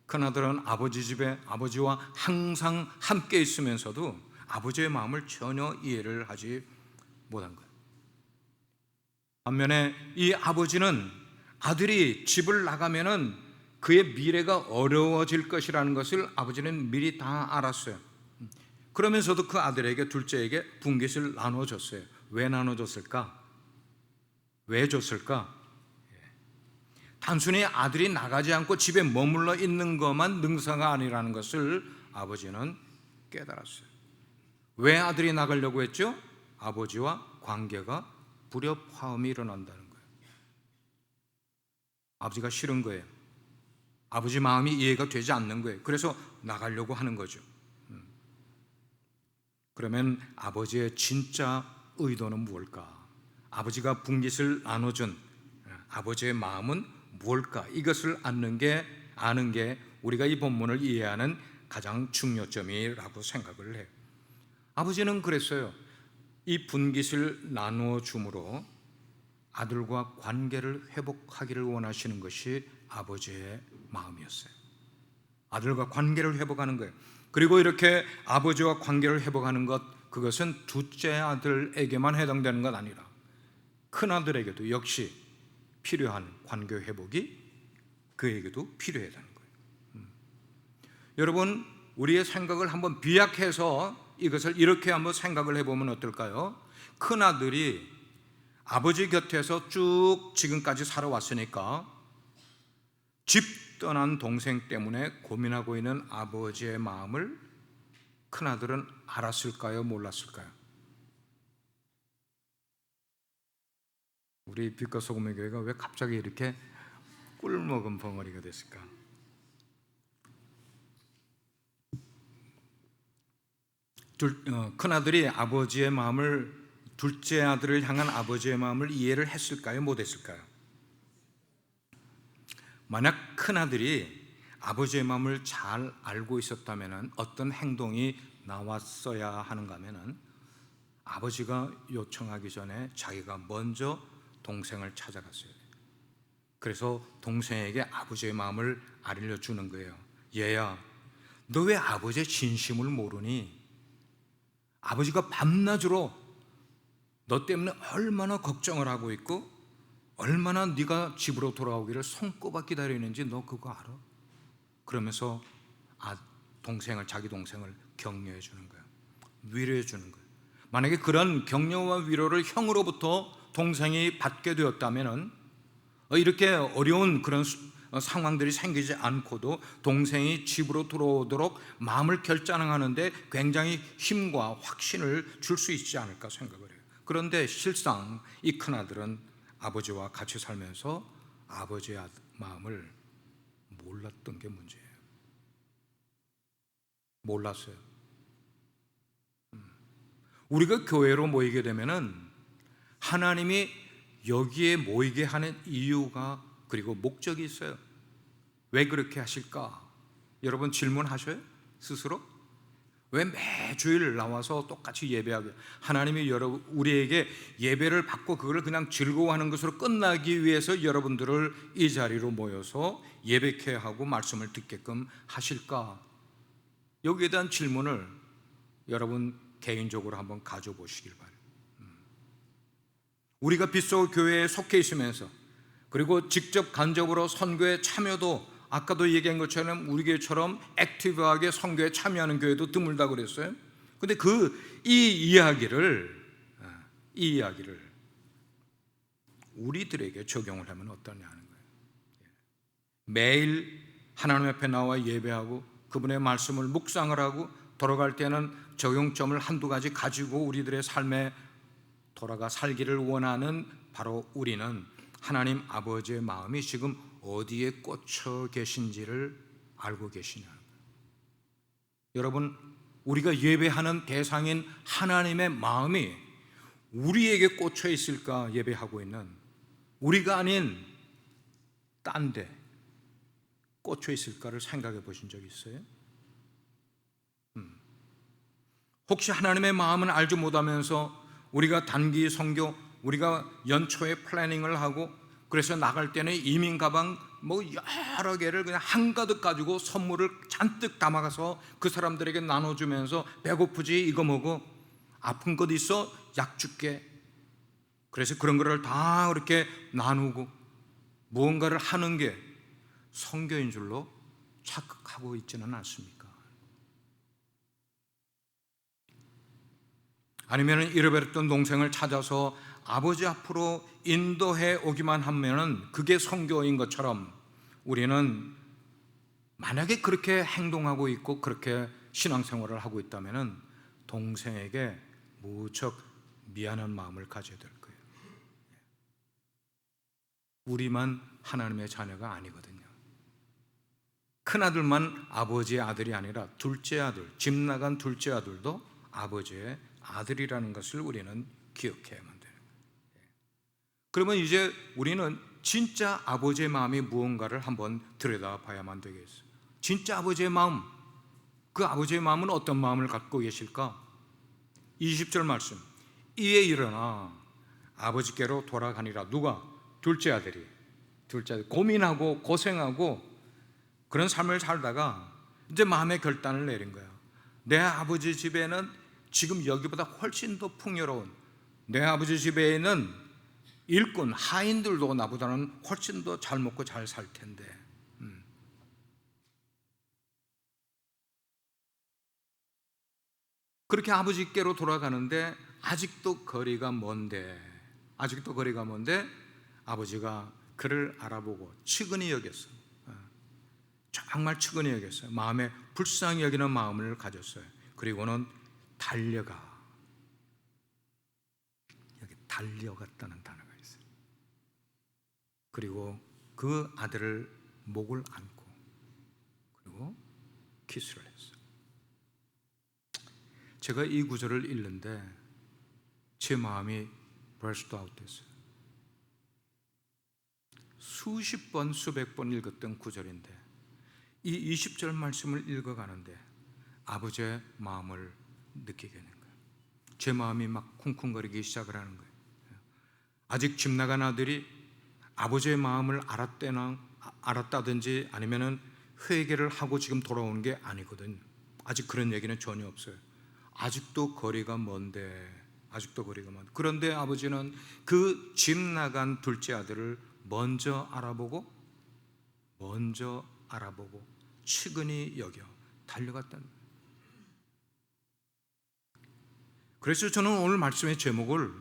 [SPEAKER 7] 큰아들은 아버지 집에 아버지와 항상 함께 있으면서도 아버지의 마음을 전혀 이해를 하지 못한 거예요. 반면에 이 아버지는 아들이 집을 나가면은 그의 미래가 어려워질 것이라는 것을 아버지는 미리 다 알았어요. 그러면서도 그 아들에게, 둘째에게 분깃을 나눠줬어요. 왜 나눠줬을까? 왜 줬을까? 단순히 아들이 나가지 않고 집에 머물러 있는 것만 능사가 아니라는 것을 아버지는 깨달았어요. 왜 아들이 나가려고 했죠? 아버지와 관계가 불협화음이 일어난다는 거예요. 아버지가 싫은 거예요. 아버지 마음이 이해가 되지 않는 거예요. 그래서 나가려고 하는 거죠. 그러면 아버지의 진짜 의도는 무엇일까? 아버지가 분깃을 나눠준 아버지의 마음은 무엇일까? 이것을 아는 게 우리가 이 본문을 이해하는 가장 중요점이라고 생각을 해요. 아버지는 그랬어요. 이 분깃을 나누어 줌으로 아들과 관계를 회복하기를 원하시는 것이 아버지의 마음이었어요. 아들과 관계를 회복하는 거예요. 그리고 이렇게 아버지와 관계를 회복하는 것, 그것은 둘째 아들에게만 해당되는 것 아니라 큰 아들에게도 역시 필요한 관계 회복이 그에게도 필요하다는 거예요. 여러분, 우리의 생각을 한번 비약해서 이것을 이렇게 한번 생각을 해보면 어떨까요? 큰 아들이 아버지 곁에서 쭉 지금까지 살아왔으니까 집 떠난 동생 때문에 고민하고 있는 아버지의 마음을 큰아들은 알았을까요? 몰랐을까요? 우리 빛과 소금의 교회가 왜 갑자기 이렇게 꿀먹은 벙어리가 됐을까? 큰아들이 아버지의 마음을, 둘째 아들을 향한 아버지의 마음을 이해를 했을까요? 못했을까요? 만약 큰아들이 아버지의 마음을 잘 알고 있었다면 어떤 행동이 나왔어야 하는가 하면 아버지가 요청하기 전에 자기가 먼저 동생을 찾아갔어요. 그래서 동생에게 아버지의 마음을 알려주는 거예요. 얘야, 너 왜 아버지의 진심을 모르니? 아버지가 밤낮으로 너 때문에 얼마나 걱정을 하고 있고 얼마나 네가 집으로 돌아오기를 손꼽아 기다리는지 너 그거 알아? 그러면서 자기 동생을 격려해 주는 거예요. 위로해 주는 거예요. 만약에 그런 격려와 위로를 형으로부터 동생이 받게 되었다면 이렇게 어려운 그런 상황들이 생기지 않고도 동생이 집으로 돌아오도록 마음을 결단하는데 굉장히 힘과 확신을 줄 수 있지 않을까 생각을 해요. 그런데 실상 이 큰아들은 아버지와 같이 살면서 아버지의 마음을 몰랐던 게 문제예요. 몰랐어요. 우리가 교회로 모이게 되면은 하나님이 여기에 모이게 하는 이유가 그리고 목적이 있어요. 왜 그렇게 하실까? 여러분 질문하셔요? 스스로? 왜 매주일 나와서 똑같이 예배하게? 하나님이 우리에게 예배를 받고 그걸 그냥 즐거워하는 것으로 끝나기 위해서 여러분들을 이 자리로 모여서 예배케 하고 말씀을 듣게끔 하실까? 여기에 대한 질문을 여러분 개인적으로 한번 가져보시길 바랍니다. 우리가 빛소 교회에 속해 있으면서 그리고 직접 간접으로 선교에 참여도 아까도 얘기한 것처럼 우리 교회처럼 액티브하게 선교에 참여하는 교회도 드물다 그랬어요. 근데 이 이야기를 우리들에게 적용을 하면 어떠냐 하는 거예요. 매일 하나님 앞에 나와 예배하고 그분의 말씀을 묵상을 하고 돌아갈 때는 적용점을 한두 가지 가지고 우리들의 삶에 돌아가 살기를 원하는 바로 우리는 하나님 아버지의 마음이 지금 어디에 꽂혀 계신지를 알고 계시냐는 거예요. 여러분, 우리가 예배하는 대상인 하나님의 마음이 우리에게 꽂혀 있을까? 예배하고 있는 우리가 아닌 딴 데 꽂혀 있을까를 생각해 보신 적 있어요? 혹시 하나님의 마음은 알지 못하면서 우리가 단기 선교, 우리가 연초에 플래닝을 하고 그래서 나갈 때는 이민 가방 여러 개를 그냥 한가득 가지고 선물을 잔뜩 담아가서 그 사람들에게 나눠주면서 배고프지? 이거 먹어. 아픈 것 있어? 약 줄게. 그래서 그런 거를 다 그렇게 나누고 무언가를 하는 게 선교인 줄로 착각하고 있지는 않습니까? 아니면 잃어버렸던 동생을 찾아서 아버지 앞으로 인도해 오기만 하면은 그게 선교인 것처럼 우리는 만약에 그렇게 행동하고 있고 그렇게 신앙생활을 하고 있다면은 동생에게 무척 미안한 마음을 가져야 될 거예요. 우리만 하나님의 자녀가 아니거든요. 큰아들만 아버지의 아들이 아니라 둘째 아들, 집 나간 둘째 아들도 아버지의 아들이라는 것을 우리는 기억해야만 돼요. 그러면 이제 우리는 진짜 아버지의 마음이 무언가를 한번 들여다봐야만 되겠어요. 진짜 아버지의 마음, 그 아버지의 마음은 어떤 마음을 갖고 계실까? 20절 말씀, 이에 일어나 아버지께로 돌아가니라. 누가? 둘째 아들이. 둘째 아들 고민하고 고생하고 그런 삶을 살다가 이제 마음의 결단을 내린 거야. 내 아버지 집에는 지금 여기보다 훨씬 더 풍요로운, 내 아버지 집에는 일꾼 하인들도 나보다는 훨씬 더 잘 먹고 잘 살 텐데 그렇게 아버지께로 돌아가는데 아직도 거리가 먼데 아버지가 그를 알아보고 측은히 여겼어요. 정말 측은히 여겼어요. 마음에 불쌍히 여기는 마음을 가졌어요. 그리고는 달려가, 여기 달려갔다는 단어가 있어요. 그리고 그 아들을 목을 안고 그리고 키스를 했어요. 제가 이 구절을 읽는데 제 마음이 burst out 됐어요. 수십 번 수백 번 읽었던 구절인데 이 20절 말씀을 읽어가는데 아버지의 마음을 느끼게 되는 거예요. 제 마음이 막 쿵쿵거리기 시작을 하는 거예요. 아직 집 나간 아들이 아버지의 마음을 알았다든지 아니면은 회개를 하고 지금 돌아오는 게 아니거든요. 아직 그런 얘기는 전혀 없어요. 아직도 거리가 먼데 그런데 아버지는 그 집 나간 둘째 아들을 먼저 알아보고 측은히 여겨 달려갔다는 거예요. 그래서 저는 오늘 말씀의 제목을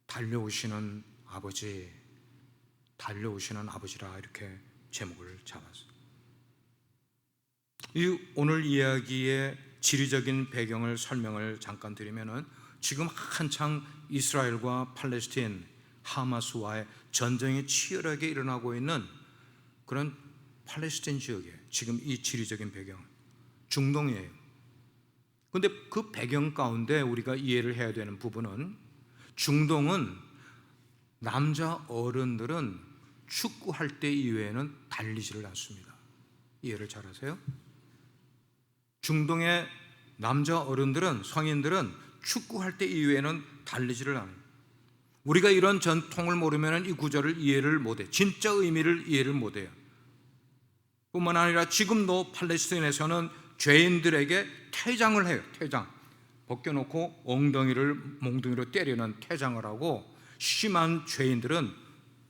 [SPEAKER 7] 달려오시는 아버지라 이렇게 제목을 잡았어요. 이 오늘 이야기의 지리적인 배경을 설명을 잠깐 드리면은 지금 한창 이스라엘과 팔레스틴 하마스와의 전쟁이 치열하게 일어나고 있는 그런 팔레스틴 지역에 지금 이 지리적인 배경 중동이에요. 그런데 그 배경 가운데 우리가 이해를 해야 되는 부분은 중동은 남자 어른들은 축구할 때 이외에는 달리지를 않습니다. 이해를 잘 하세요? 중동의 남자 어른들은 성인들은 축구할 때 이외에는 달리지를 않아요. 우리가 이런 전통을 모르면 이 구절을 이해를 못해. 진짜 의미를 이해를 못해요. 뿐만 아니라 지금도 팔레스틴에서는 죄인들에게 퇴장을 해요. 퇴장. 벗겨놓고 엉덩이를 몽둥이로 때리는 퇴장을 하고 심한 죄인들은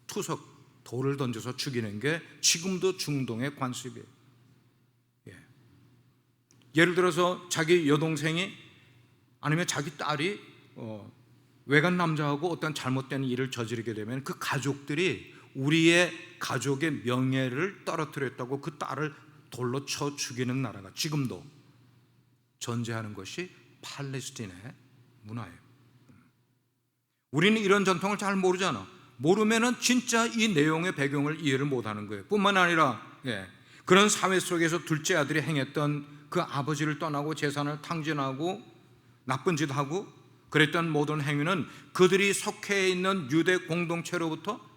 [SPEAKER 7] 투석, 돌을 던져서 죽이는 게 지금도 중동의 관습이에요. 예를 들어서 자기 여동생이 아니면 자기 딸이 외간 남자하고 어떤 잘못된 일을 저지르게 되면 그 가족들이 우리의 가족의 명예를 떨어뜨렸다고 그 딸을 돌로 쳐 죽이는 나라가 지금도 존재하는 것이 팔레스틴의 문화예요. 우리는 이런 전통을 잘 모르잖아. 모르면은 진짜 이 내용의 배경을 이해를 못하는 거예요. 뿐만 아니라 그런 사회 속에서 둘째 아들이 행했던 그 아버지를 떠나고 재산을 탕진하고 나쁜 짓 하고 그랬던 모든 행위는 그들이 속해 있는 유대 공동체로부터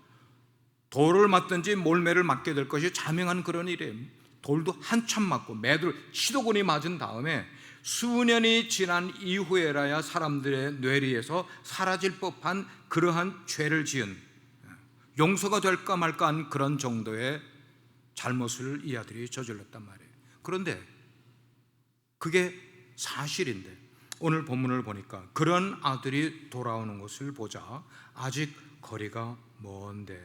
[SPEAKER 7] 돌을 맞든지 몰매를 맞게 될 것이 자명한 그런 일이에요. 돌도 한참 맞고 매들 시도군이 맞은 다음에 수년이 지난 이후에라야 사람들의 뇌리에서 사라질 법한 그러한 죄를 지은 용서가 될까 말까 한 그런 정도의 잘못을 이 아들이 저질렀단 말이에요. 그런데 그게 사실인데 오늘 본문을 보니까 그런 아들이 돌아오는 것을 보자 아직 거리가 먼데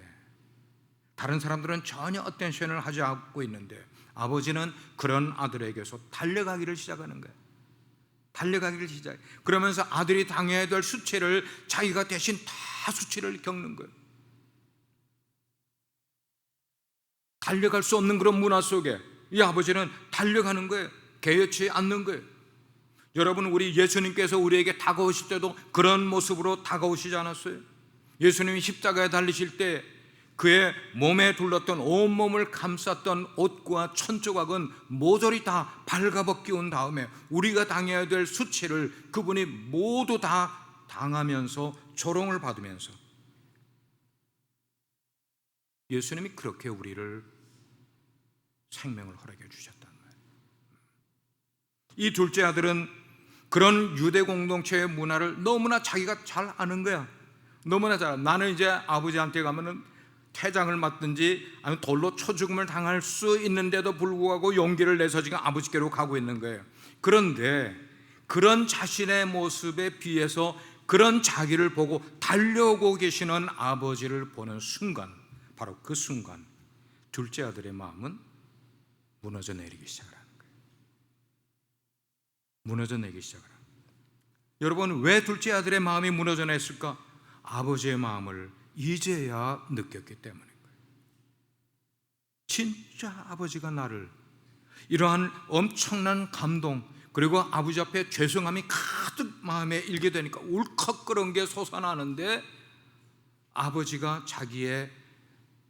[SPEAKER 7] 다른 사람들은 전혀 어텐션을 하지 않고 있는데 아버지는 그런 아들에게서 달려가기를 시작하는 거예요. 달려가기를 시작해. 그러면서 아들이 당해야 될 수치를 자기가 대신 다 수치를 겪는 거예요. 달려갈 수 없는 그런 문화 속에 이 아버지는 달려가는 거예요. 개의치 않는 거예요. 여러분, 우리 예수님께서 우리에게 다가오실 때도 그런 모습으로 다가오시지 않았어요? 예수님이 십자가에 달리실 때 그의 몸에 둘렀던 온몸을 감쌌던 옷과 천조각은 모조리 다 발가벗기운 다음에 우리가 당해야 될 수치를 그분이 모두 다 당하면서 조롱을 받으면서, 예수님이 그렇게 우리를 생명을 허락해 주셨단 말이에요. 이 둘째 아들은 그런 유대 공동체의 문화를 너무나 자기가 잘 아는 거야. 너무나 잘. 나는 이제 아버지한테 가면은 태장을 맞든지 아니면 돌로 쳐죽음을 당할 수 있는데도 불구하고 용기를 내서 지금 아버지께로 가고 있는 거예요. 그런데 그런 자신의 모습에 비해서 그런 자기를 보고 달려오고 계시는 아버지를 보는 순간, 바로 그 순간 둘째 아들의 마음은 무너져 내리기 시작하는 거예요. 무너져 내리기 시작하는 거예요. 여러분, 왜 둘째 아들의 마음이 무너져 냈을까? 아버지의 마음을 이제야 느꼈기 때문인 거예요. 진짜 아버지가 나를, 이러한 엄청난 감동, 그리고 아버지 앞에 죄송함이 가득 마음에 일게 되니까 울컥 그런 게 솟아나는데, 아버지가 자기의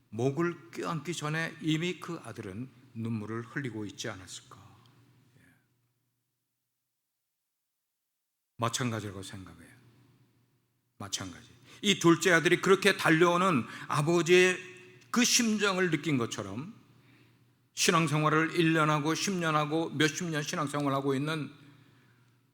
[SPEAKER 7] 목을 껴안기 전에 이미 그 아들은 눈물을 흘리고 있지 않았을까? 마찬가지라고 생각해요. 마찬가지. 이 둘째 아들이 그렇게 달려오는 아버지의 그 심정을 느낀 것처럼 신앙생활을 1년하고 10년하고 몇십 년 신앙생활하고 있는,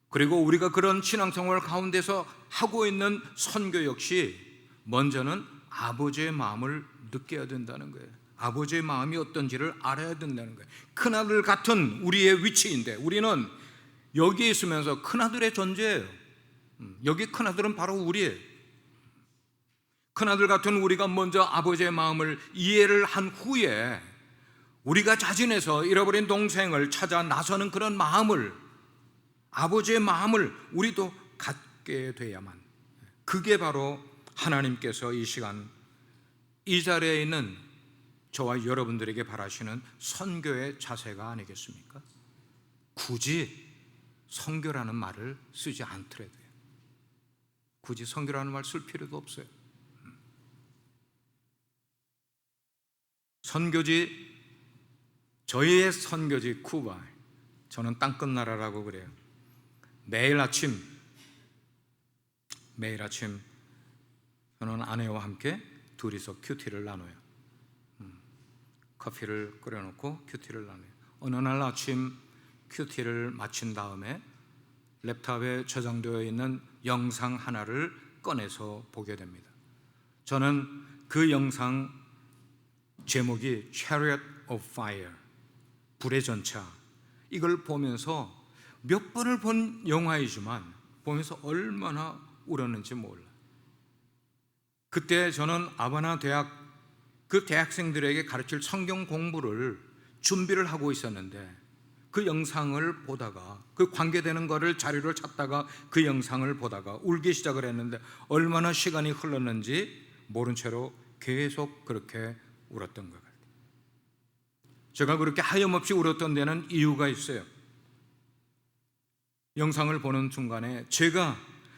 [SPEAKER 7] 그리고 우리가 그런 신앙생활 가운데서 하고 있는 선교 역시 먼저는 아버지의 마음을 느껴야 된다는 거예요. 아버지의 마음이 어떤지를 알아야 된다는 거예요. 큰아들 같은 우리의 위치인데 우리는 여기에 있으면서 큰아들의 존재예요. 여기 큰아들은 바로 우리예요. 큰아들 같은 우리가 먼저 아버지의 마음을 이해를 한 후에 우리가 자진해서 잃어버린 동생을 찾아 나서는 그런 마음을, 아버지의 마음을 우리도 갖게 돼야만, 그게 바로 하나님께서 이 시간 이 자리에 있는 저와 여러분들에게 바라시는 선교의 자세가 아니겠습니까? 굳이 선교라는 말을 쓰지 않더라도요. 굳이 선교라는 말 쓸 필요도 없어요. 선교지, 저희의 선교지 쿠바, 저는 땅끝 나라라고 그래요. 매일 아침 저는 아내와 함께 둘이서 큐티를 나눠요. 커피를 끓여놓고 큐티를 나눠요. 어느 날 아침 큐티를 마친 다음에 랩탑에 저장되어 있는 영상 하나를 꺼내서 보게 됩니다. 저는 그 영상 제목이 Chariot of Fire, 불의 전차, 이걸 보면서 몇 번을 본 영화이지만 보면서 얼마나 울었는지 몰라. 그때 저는 아바나 대학 그 대학생들에게 가르칠 성경 공부를 준비를 하고 있었는데, 그 영상을 보다가, 그 관계되는 거를 자료를 찾다가 그 영상을 보다가 울기 시작을 했는데, 얼마나 시간이 흘렀는지 모른 채로 계속 그렇게 울었던 것 같아요. 제가 그렇게 하염없이 울었던 데는 이유가 있어요. 영상을 보는 순간에 제가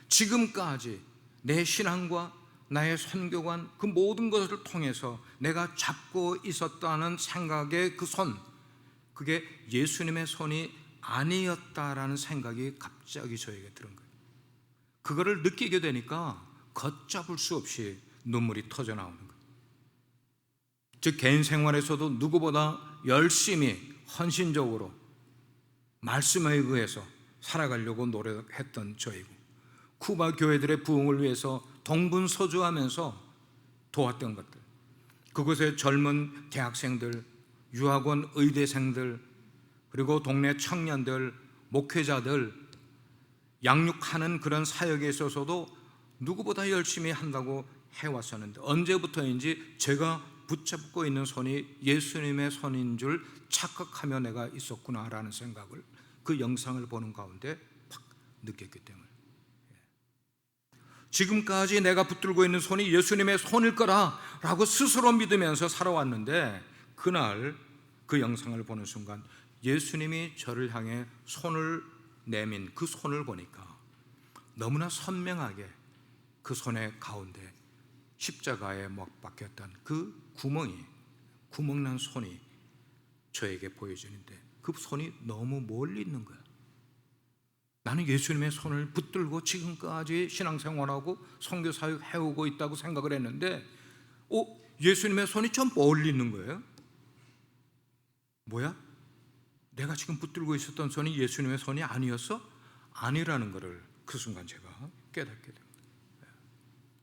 [SPEAKER 7] 지금까지 내 신앙과 나의 선교관, 그 모든 것을 통해서 내가 잡고 있었다는 생각의 그 손, 그게 예수님의 손이 아니었다라는 생각이 갑자기 저에게 들은 거예요. 그거를 느끼게 되니까 걷잡을 수 없이 눈물이 터져 나오는 거예요. 즉 개인 생활에서도 누구보다 열심히 헌신적으로 말씀에 의해서 살아가려고 노력했던 저이고, 쿠바 교회들의 부흥을 위해서 동분서주하면서 도왔던 것들, 그곳의 젊은 대학생들, 유학원 의대생들, 그리고 동네 청년들, 목회자들 양육하는 그런 사역에 있어서도 누구보다 열심히 한다고 해왔었는데, 언제부터인지 제가 붙잡고 있는 손이 예수님의 손인 줄 착각하며 내가 있었구나라는 생각을 그 영상을 보는 가운데 팍 느꼈기 때문에. 지금까지 내가 붙들고 있는 손이 예수님의 손일 거라라고 스스로 믿으면서 살아왔는데, 그날 그 영상을 보는 순간 예수님이 저를 향해 손을 내민 그 손을 보니까 너무나 선명하게 그 손의 가운데 십자가에 못 박혔던 그 구멍난 손이 저에게 보여지는데, 그 손이 너무 멀리 있는 거야. 나는 예수님의 손을 붙들고 지금까지 신앙생활하고 선교사역 해오고 있다고 생각을 했는데, 예수님의 손이 좀 멀리 있는 거예요. 뭐야? 내가 지금 붙들고 있었던 손이 예수님의 손이 아니었어? 아니라는 것을 그 순간 제가 깨닫게 됩니다.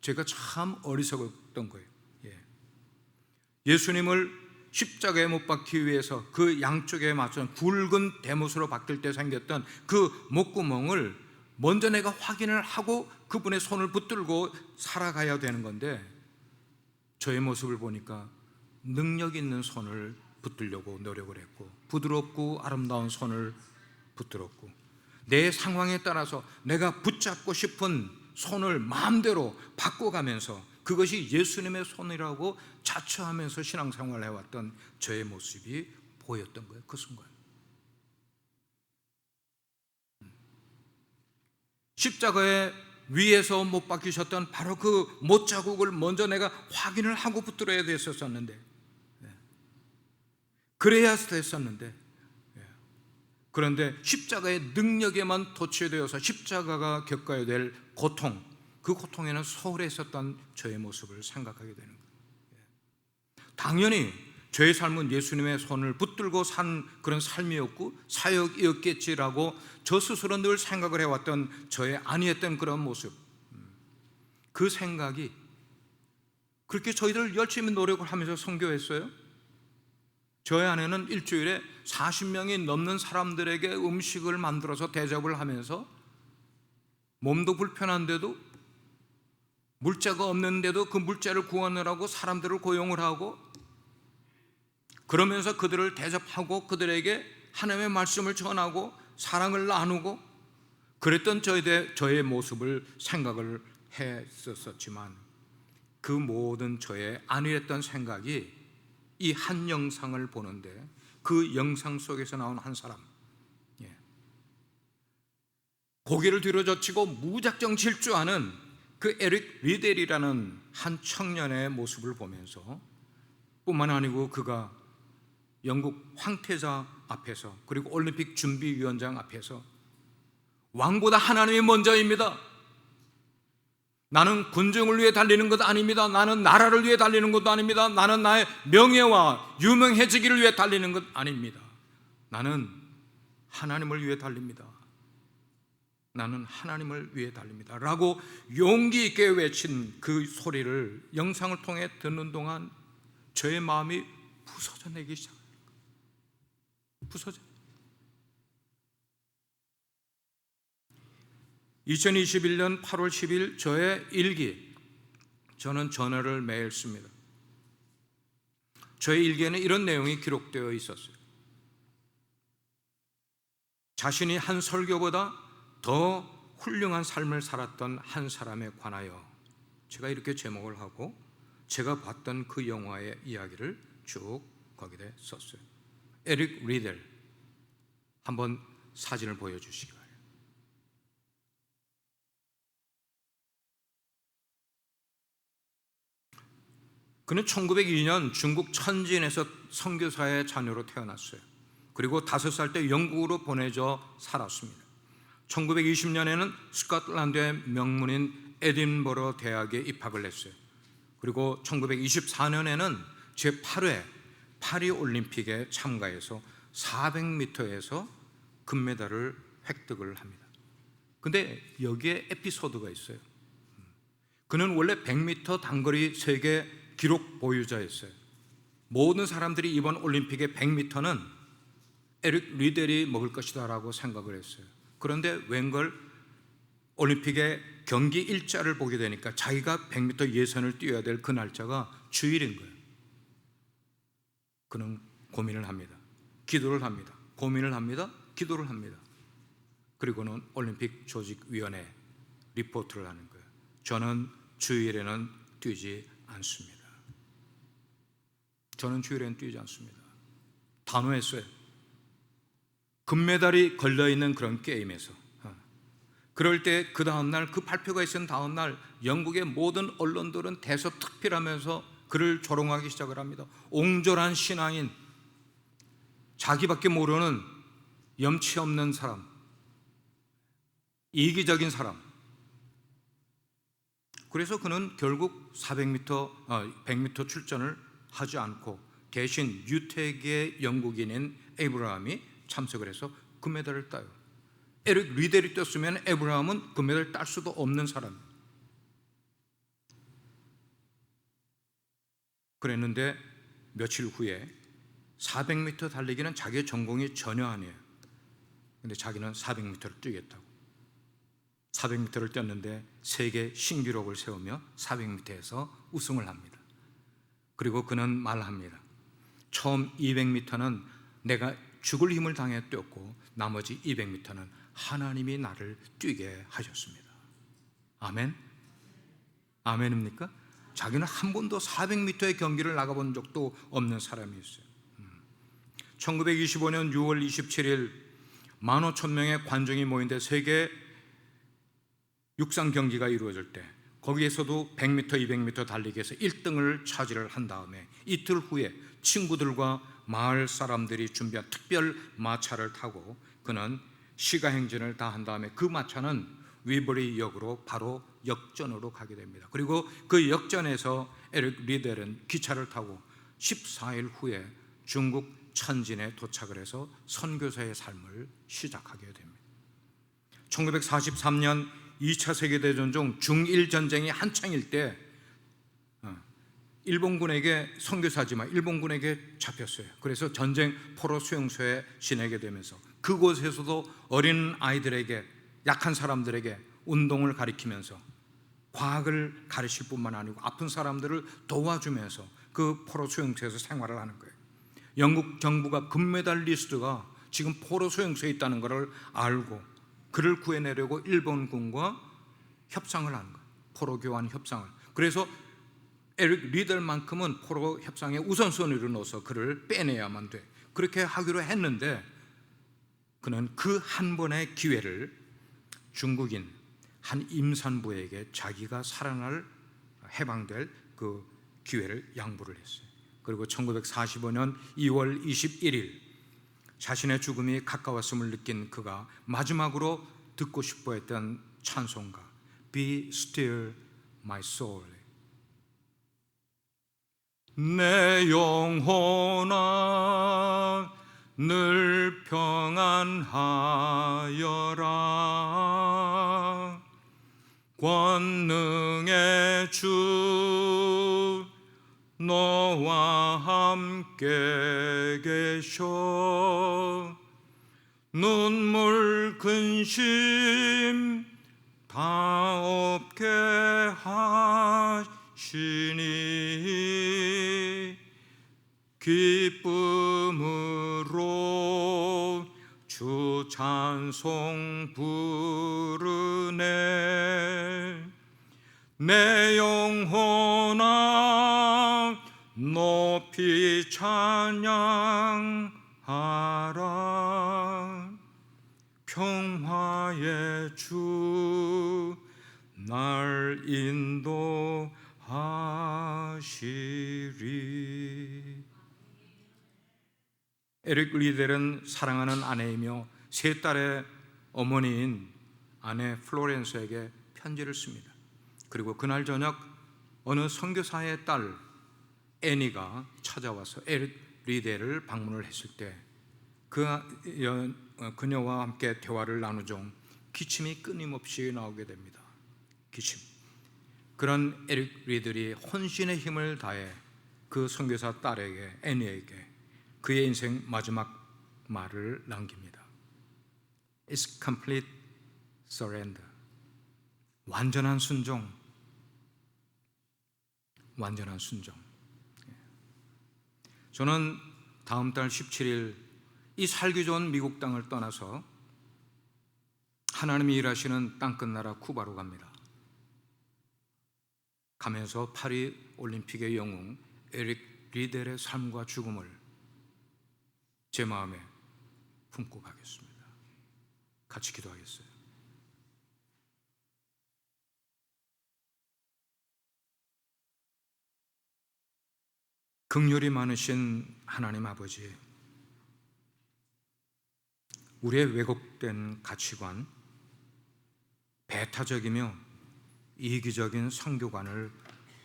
[SPEAKER 7] 제가 참 어리석었던 거예요. 예수님을 십자가에 못 박기 위해서 그 양쪽에 맞춘 굵은 대못으로 박힐 때 생겼던 그 목구멍을 먼저 내가 확인을 하고 그분의 손을 붙들고 살아가야 되는 건데, 저의 모습을 보니까 능력 있는 손을 붙들려고 노력을 했고, 부드럽고 아름다운 손을 붙들었고, 내 상황에 따라서 내가 붙잡고 싶은 손을 마음대로 바꿔가면서 그것이 예수님의 손이라고 자처하면서 신앙생활을 해왔던 저의 모습이 보였던 거예요. 그 순간 십자가에 위에서 못 박히셨던 바로 그 못자국을 먼저 내가 확인을 하고 붙들어야 됐었는데, 그래야 됐었는데, 그런데 십자가의 능력에만 도취되어서 십자가가 겪어야 될 고통, 그 고통에는 소홀해 있었던 저의 모습을 생각하게 되는 거예요. 당연히 저의 삶은 예수님의 손을 붙들고 산 그런 삶이었고 사역이었겠지라고 저 스스로 늘 생각을 해왔던 저의 아니었던 그런 모습, 그 생각이, 그렇게 저희들 열심히 노력을 하면서 선교했어요. 저희 아내는 일주일에 40명이 넘는 사람들에게 음식을 만들어서 대접을 하면서, 몸도 불편한데도 물자가 없는데도 그 물자를 구하느라고 사람들을 고용을 하고, 그러면서 그들을 대접하고 그들에게 하나님의 말씀을 전하고 사랑을 나누고 그랬던 저의 모습을 생각을 했었지만, 그 모든 저의 안일했던 생각이 이 한 영상을 보는데, 그 영상 속에서 나온 한 사람, 고개를 뒤로 젖히고 무작정 질주하는 그 에릭 리델이라는 한 청년의 모습을 보면서, 뿐만 아니고 그가 영국 황태자 앞에서, 그리고 올림픽 준비위원장 앞에서 왕보다 하나님이 먼저입니다. 나는 군중을 위해 달리는 것 아닙니다. 나는 나라를 위해 달리는 것도 아닙니다. 나는 나의 명예와 유명해지기를 위해 달리는 것 아닙니다. 나는 하나님을 위해 달립니다. 나는 하나님을 위해 달립니다 라고 용기 있게 외친 그 소리를 영상을 통해 듣는 동안 저의 마음이 부서져 내기 시작합니다. 부서져. 2021년 8월 10일 저의 일기, 저는 전화를 매일 씁니다. 저의 일기에는 이런 내용이 기록되어 있었어요. 자신이 한 설교보다 더 훌륭한 삶을 살았던 한 사람에 관하여, 제가 이렇게 제목을 하고 제가 봤던 그 영화의 이야기를 쭉 거기다 썼어요. 에릭 리델, 한번 사진을 보여주시기 바랍니다. 그는 1902년 중국 천진에서 선교사의 자녀로 태어났어요. 그리고 5살 때 영국으로 보내져 살았습니다. 1920년에는 스코틀랜드의 명문인 에딘버러 대학에 입학을 했어요. 그리고 1924년에는 제8회 파리 올림픽에 참가해서 400m에서 금메달을 획득을 합니다. 근데 여기에 에피소드가 있어요. 그는 원래 100m 단거리 세계 기록 보유자였어요. 모든 사람들이 이번 올림픽의 100m는 에릭 리델이 먹을 것이다 라고 생각을 했어요. 그런데 웬걸 올림픽의 경기 일자를 보게 되니까 자기가 100m 예선을 뛰어야 될 그 날짜가 주일인 거예요. 그는 고민을 합니다. 기도를 합니다. 고민을 합니다. 기도를 합니다. 그리고는 올림픽 조직위원회 리포트를 하는 거예요. 저는 주일에는 뛰지 않습니다. 저는 주일에는 뛰지 않습니다. 단호했어요. 금메달이 걸려있는 그런 게임에서. 그럴 때 그 다음날, 그 발표가 있은 다음날 영국의 모든 언론들은 대서특필하면서 그를 조롱하기 시작을 합니다. 옹졸한 신앙인, 자기밖에 모르는 염치 없는 사람, 이기적인 사람. 그래서 그는 결국 100m 출전을 하지 않고 대신 유태계 영국인인 에브라함이 참석을 해서 금메달을 따요. 에릭 리델이 떴으면 에브라함은 금메달을 딸 수도 없는 사람. 그랬는데 며칠 후에 400m 달리기는 자기의 전공이 전혀 아니에요. 근데 자기는 400m를 뛰겠다고. 400m를 뛰었는데 세계 신기록을 세우며 400m에서 우승을 합니다. 그리고 그는 말합니다. 처음 200m는 내가 죽을 힘을 당해 뛰었고 나머지 200m는 하나님이 나를 뛰게 하셨습니다. 아멘? 아멘입니까? 자기는 한 번도 400m의 경기를 나가본 적도 없는 사람이었어요. 1925년 6월 27일 15,000명의 관중이 모인데 세계 육상 경기가 이루어질 때 거기에서도 100m, 200m 달리기에서 1등을 차지를 한 다음에 이틀 후에 친구들과 마을 사람들이 준비한 특별 마차를 타고 그는 시가행진을 다 한 다음에 그 마차는 위버리 역으로 바로 역전으로 가게 됩니다. 그리고 그 역전에서 에릭 리델은 기차를 타고 14일 후에 중국 천진에 도착을 해서 선교사의 삶을 시작하게 됩니다. 1943년 2차 세계대전 중 중일 전쟁이 한창일 때 일본군에게 선교사지만 일본군에게 잡혔어요. 그래서 전쟁 포로 수용소에 지내게 되면서 그곳에서도 어린 아이들에게 약한 사람들에게 운동을 가리키면서 과학을 가르칠 뿐만 아니고 아픈 사람들을 도와주면서 그 포로 수용소에서 생활을 하는 거예요. 영국 정부가 금메달리스트가 지금 포로 수용소에 있다는 것을 알고 그를 구해내려고 일본군과 협상을 하는 거예요. 포로 교환 협상을. 그래서 에릭 리델만큼은 포로 협상에 우선순위를 넣어서 그를 빼내야만 돼. 그렇게 하기로 했는데 그는 그 한 번의 기회를 중국인 한 임산부에게 자기가 살아날 해방될 그 기회를 양보를 했어요. 그리고 1945년 2월 21일 자신의 죽음이 가까웠음을 느낀 그가 마지막으로 듣고 싶어 했던 찬송가 Be still my soul. 내 영혼아 늘 평안하여라. 권능의 주 너와 함께 계셔. 눈물 근심 다 없게 하시니 기쁨으로 주 찬송 부르네. 내 영혼아 높이 찬양하라. 평화의 주 날 인도하시리. 에릭 리델은 사랑하는 아내이며 세 딸의 어머니인 아내 플로렌스에게 편지를 씁니다. 그리고 그날 저녁 어느 선교사의 딸 애니가 찾아와서 에릭 리델을 방문을 했을 때 그녀와 함께 대화를 나누종 기침이 끊임없이 나오게 됩니다. 기침. 그런 에릭 리델이 혼신의 힘을 다해 그 선교사 딸에게 애니에게 그의 인생 마지막 말을 남깁니다. It's complete surrender. 완전한 순종. 완전한 순종. 저는 다음 달 17일 이 살기 좋은 미국 땅을 떠나서 하나님이 일하시는 땅끝나라 쿠바로 갑니다. 가면서 파리 올림픽의 영웅 에릭 리델의 삶과 죽음을 제 마음에 품고 가겠습니다. 같이 기도하겠어요. 긍휼이 많으신 하나님 아버지, 우리의 왜곡된 가치관, 배타적이며 이기적인 선교관을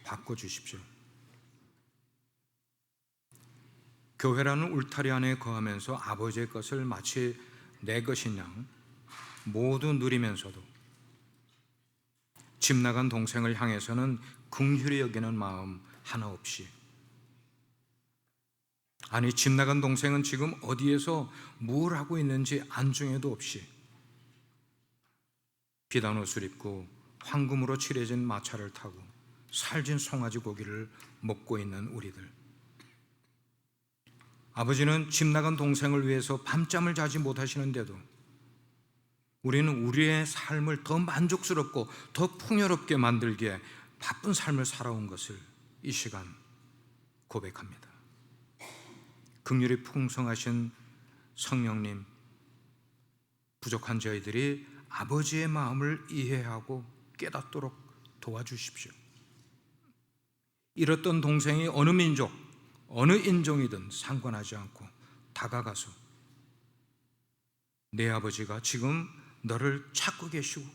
[SPEAKER 7] 바꿔주십시오. 교회라는 울타리 안에 거하면서 아버지의 것을 마치 내 것인 양 모두 누리면서도 집 나간 동생을 향해서는 긍휼히 여기는 마음 하나 없이, 아니 집 나간 동생은 지금 어디에서 뭘 하고 있는지 안중에도 없이 비단 옷을 입고 황금으로 칠해진 마차를 타고 살진 송아지 고기를 먹고 있는 우리들, 아버지는 집 나간 동생을 위해서 밤잠을 자지 못하시는데도 우리는 우리의 삶을 더 만족스럽고 더 풍요롭게 만들기에 바쁜 삶을 살아온 것을 이 시간 고백합니다. 긍휼이 풍성하신 성령님, 부족한 저희들이 아버지의 마음을 이해하고 깨닫도록 도와주십시오. 잃었던 동생이 어느 민족, 어느 인종이든 상관하지 않고 다가가서 내 아버지가 지금 너를 찾고 계시고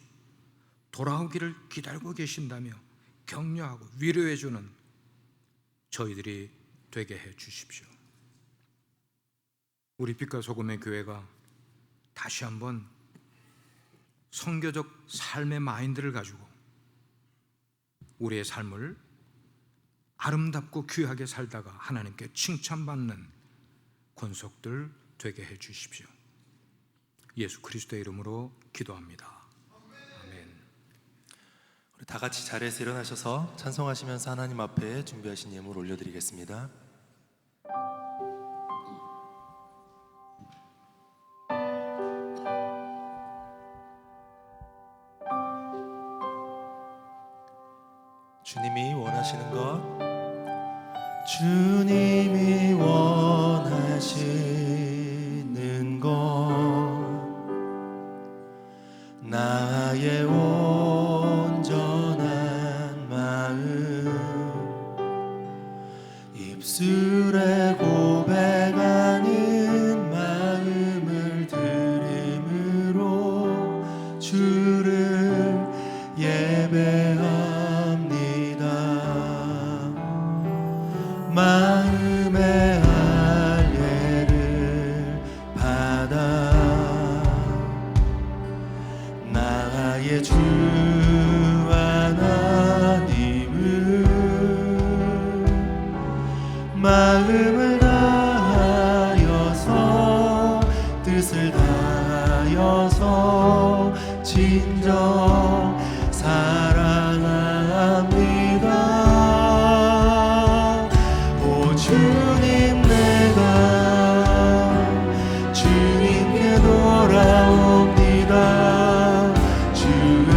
[SPEAKER 7] 돌아오기를 기다리고 계신다며 격려하고 위로해 주는 저희들이 되게 해 주십시오. 우리 빛과 소금의 교회가 다시 한번 선교적 삶의 마인드를 가지고 우리의 삶을 아름답고 귀하게 살다가 하나님께 칭찬받는 권속들 되게 해 주십시오. 예수 그리스도의 이름으로 기도합니다. 아멘.
[SPEAKER 3] 우리 다 같이 자리에서 일어나셔서 찬송하시면서 하나님 앞에 준비하신 예물 올려드리겠습니다. 주님이 원하시는 것,
[SPEAKER 4] 주님이 원하시는 것, 나의 온전한 마음, 입술에 고백하는 마음을 드림으로 주를 예배합니다. 마음의 할례를 받아 나의 주 하나님을 마음을 다하여서 뜻을 다하여서 진정 사랑합니다. 주님, 내가 주님께 돌아옵니다. 주의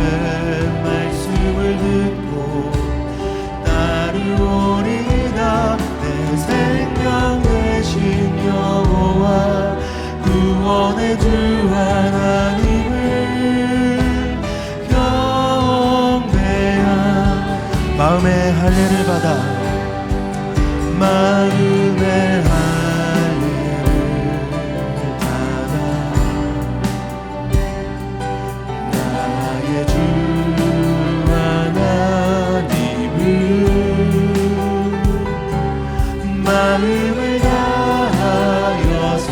[SPEAKER 4] 말씀을 듣고 따르오리다. 내 생명 되신 여호와 구원의 주 하나님을 경배한 마음의 할례를 받아 마음의 할례를 받아 나의 주 하나님을 마음을 다하여서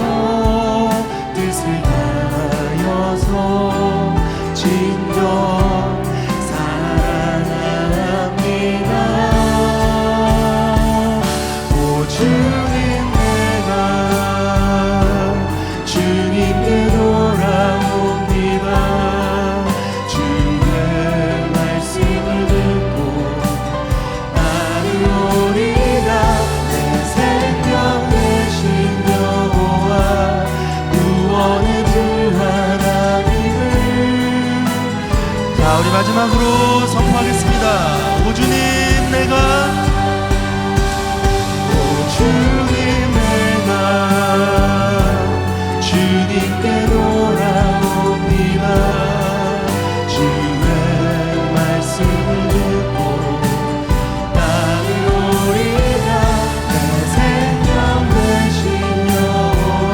[SPEAKER 4] 뜻을 다하여서 진정 사랑합니다. 주님,
[SPEAKER 3] 마지막으로 선포하겠습니다. 오 주님 내가
[SPEAKER 4] 주님 내가 주님께 돌아옵니다. 주의 말씀을 듣고 나는 오리라. 내 생명 되신 여호와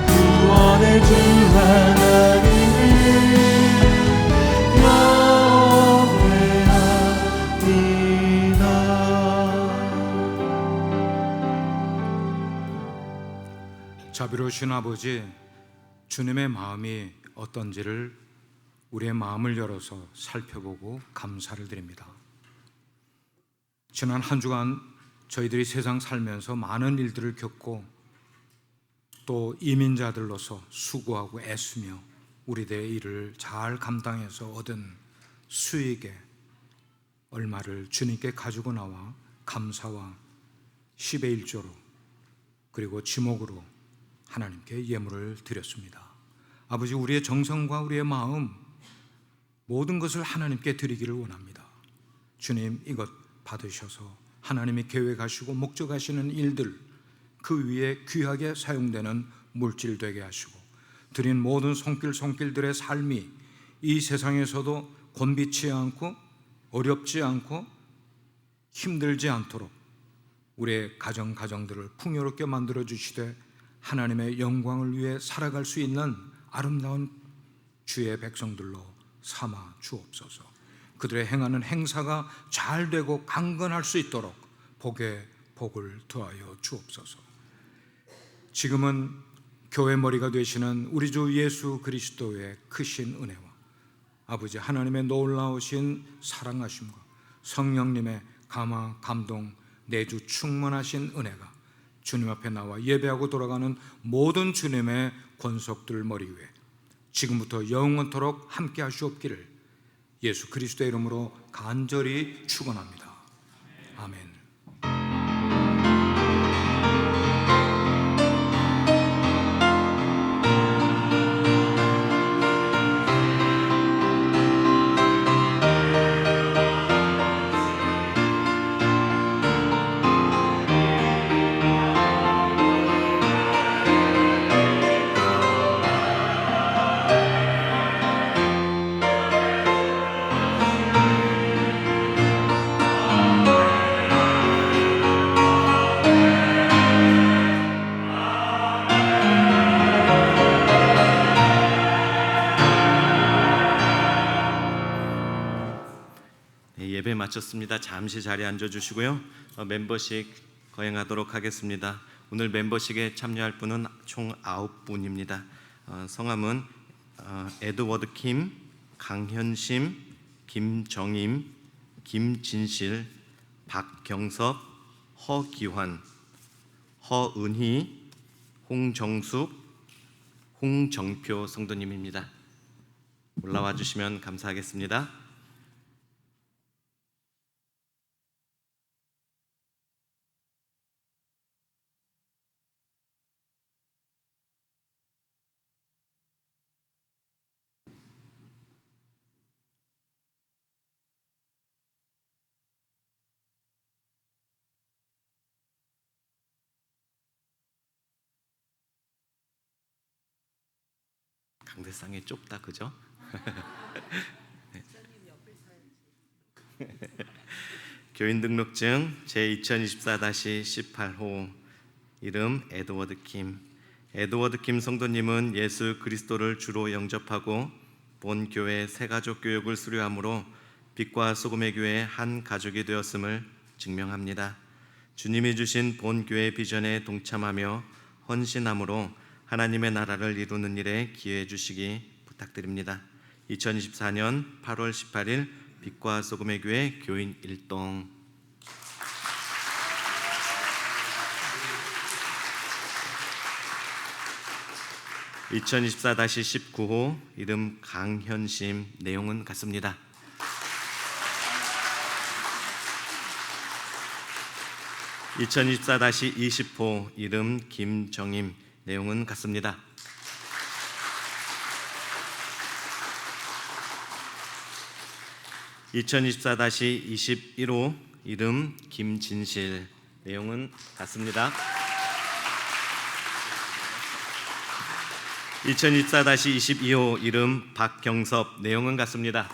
[SPEAKER 4] 구원의 주 하나님을 경외합니다.
[SPEAKER 7] 자비로우신 아버지, 주님의 마음이 어떤지를 우리의 마음을 열어서 살펴보고 감사를 드립니다. 지난 한 주간 저희들이 세상 살면서 많은 일들을 겪고 또 이민자들로서 수고하고 애쓰며 우리들의 일을 잘 감당해서 얻은 수익의 얼마를 주님께 가지고 나와 감사와 10의 1조로 그리고 지목으로 하나님께 예물을 드렸습니다. 아버지, 우리의 정성과 우리의 마음 모든 것을 하나님께 드리기를 원합니다. 주님, 이것 받으셔서 하나님이 계획하시고 목적하시는 일들, 그 위에 귀하게 사용되는 물질 되게 하시고 드린 모든 손길들의 삶이 이 세상에서도 곤비치 않고 어렵지 않고 힘들지 않도록 우리의 가정들을 풍요롭게 만들어 주시되 하나님의 영광을 위해 살아갈 수 있는 아름다운 주의 백성들로 삼아 주옵소서. 그들의 행하는 행사가 잘 되고 강건할 수 있도록 복에 복을 더하여 주옵소서. 지금은 교회 머리가 되시는 우리 주 예수 그리스도의 크신 은혜와 아버지 하나님의 놀라우신 사랑하심과 성령님의 감화, 감동, 내주 충만하신 은혜가 주님 앞에 나와 예배하고 돌아가는 모든 주님의 권속들 머리 위에 지금부터 영원토록 함께 하시옵기를 예수 그리스도의 이름으로 간절히 축원합니다. 아멘.
[SPEAKER 2] 예배 마쳤습니다. 잠시 자리에 앉아주시고요. 멤버십 거행하도록 하겠습니다. 오늘 멤버십에 참여할 분은 총 9분입니다. 성함은 에드워드 킴, 강현심, 김정임, 김진실, 박경섭, 허기환, 허은희, 홍정숙, 홍정표 성도님입니다. 올라와 주시면 감사하겠습니다. 강대상이 좁다, 그죠? 교인 등록증 제2024-18호 이름 에드워드 킴. 에드워드 킴 성도님은 예수 그리스도를 주로 영접하고 본 교회 새가족 교육을 수료함으로 빛과 소금의 교회 한 가족이 되었음을 증명합니다. 주님이 주신 본 교회 비전에 동참하며 헌신함으로 하나님의 나라를 이루는 일에 기여해 주시기 부탁드립니다. 2024년 8월 18일 빛과 소금의 교회 교인 일동. (2024-19호) 이름 강현심. 내용은 같습니다. (2024-20호) 이름 김정임. 내용은 같습니다. 2024-21호 이름 김진실, 내용은 같습니다. 2024-22호 이름 박경섭, 내용은 같습니다.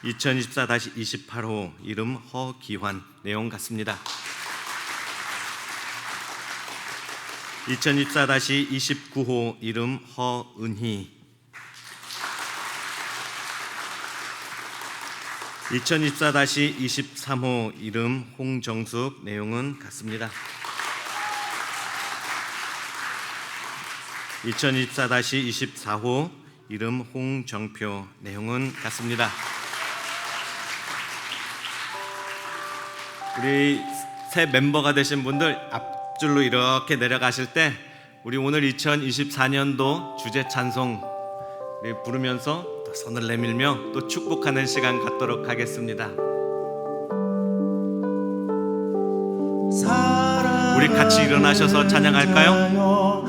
[SPEAKER 2] 2024-28호 이름 허기환, 내용 같습니다. 2024-29호 이름 허은희, 2024-23호 이름 홍정숙, 내용은 같습니다. 2024-24호 이름 홍정표, 내용은 같습니다. 우리 새 멤버가 되신 분들 앞줄로 이렇게 내려가실 때 우리 오늘 2024년도 주제 찬송 우리 부르면서 또 손을 내밀며 또 축복하는 시간 갖도록 하겠습니다. 우리 같이 일어나셔서 찬양할까요?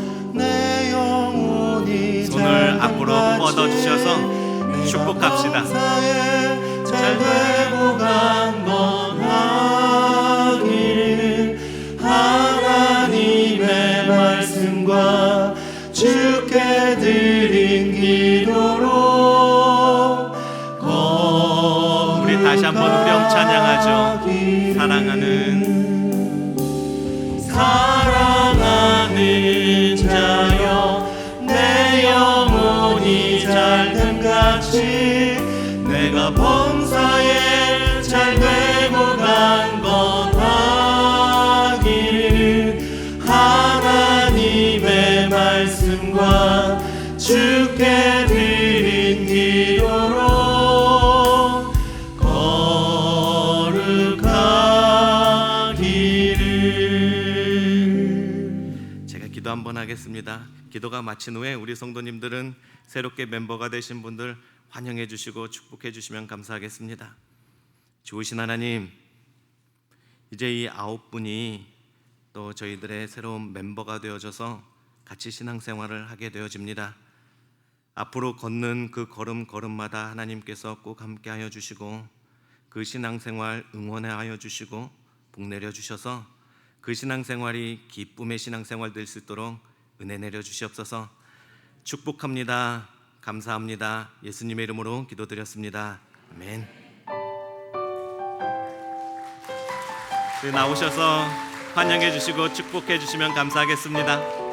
[SPEAKER 2] 손을 앞으로 뻗어주셔서 축복합시다.
[SPEAKER 4] 잘 되고 간 건 하기를 하나님의 말씀과 주께 드린 기도로
[SPEAKER 2] 우리 다시 한번 후렴 찬양하죠.
[SPEAKER 4] 사랑하는 자여 내 영혼이 잘됨같이 내가 범사에 잘되고 간 것 하기를 하나님의 말씀과 주께 드린 기도로 거룩하기를.
[SPEAKER 2] 제가 기도 한번 하겠습니다. 기도가 마친 후에 우리 성도님들은 새롭게 멤버가 되신 분들 환영해 주시고 축복해 주시면 감사하겠습니다. 좋으신 하나님, 이제 이 9분이 또 저희들의 새로운 멤버가 되어져서 같이 신앙생활을 하게 되어집니다. 앞으로 걷는 그 걸음걸음마다 하나님께서 꼭 함께하여 주시고 그 신앙생활 응원하여 주시고 복 내려 주셔서 그 신앙생활이 기쁨의 신앙생활 될 수 있도록 은혜 내려 주시옵소서. 축복합니다. 감사합니다. 예수님의 이름으로 기도드렸습니다. 아멘. 네, 나오셔서 환영해 주시고 축복해 주시면 감사하겠습니다.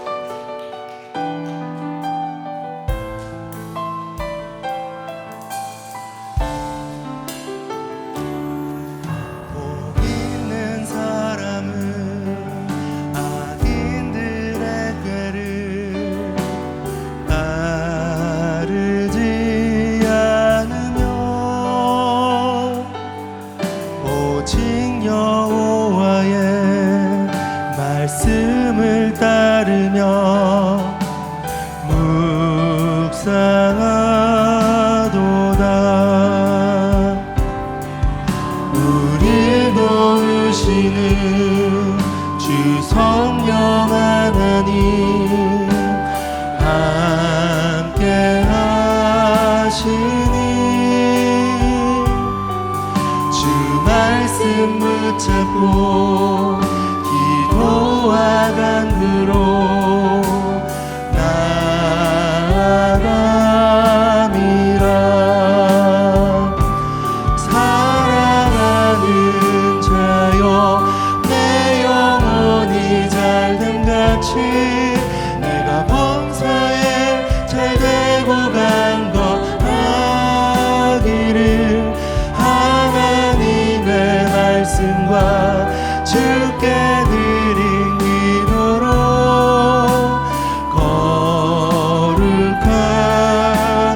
[SPEAKER 4] 말씀을 따르며 묵상하도다. 우릴 도우시는 주 성령 하나님 함께 하시니 주 말씀 붙잡고 기도와 간구로 나아갑니다. 사랑하는 자여 내 영혼이 잘됨같이 내가 범사에 잘되고 간 것 하기를 하나님의 말씀과 주께 드린 기도로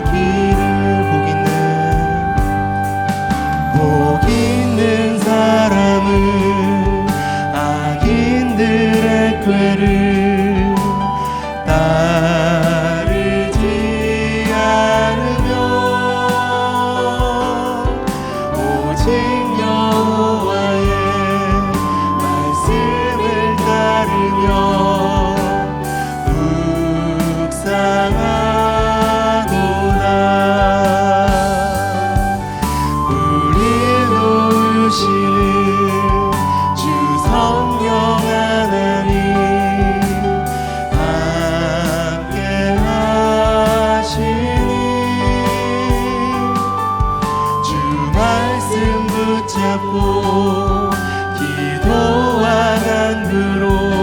[SPEAKER 4] 거룩하기를. 복 있는 사람은 악인들의 꾀를 따르지 않으며 오직 여호와의 말씀을 따르며 묵상하리라. 붙잡고 기도와 간구로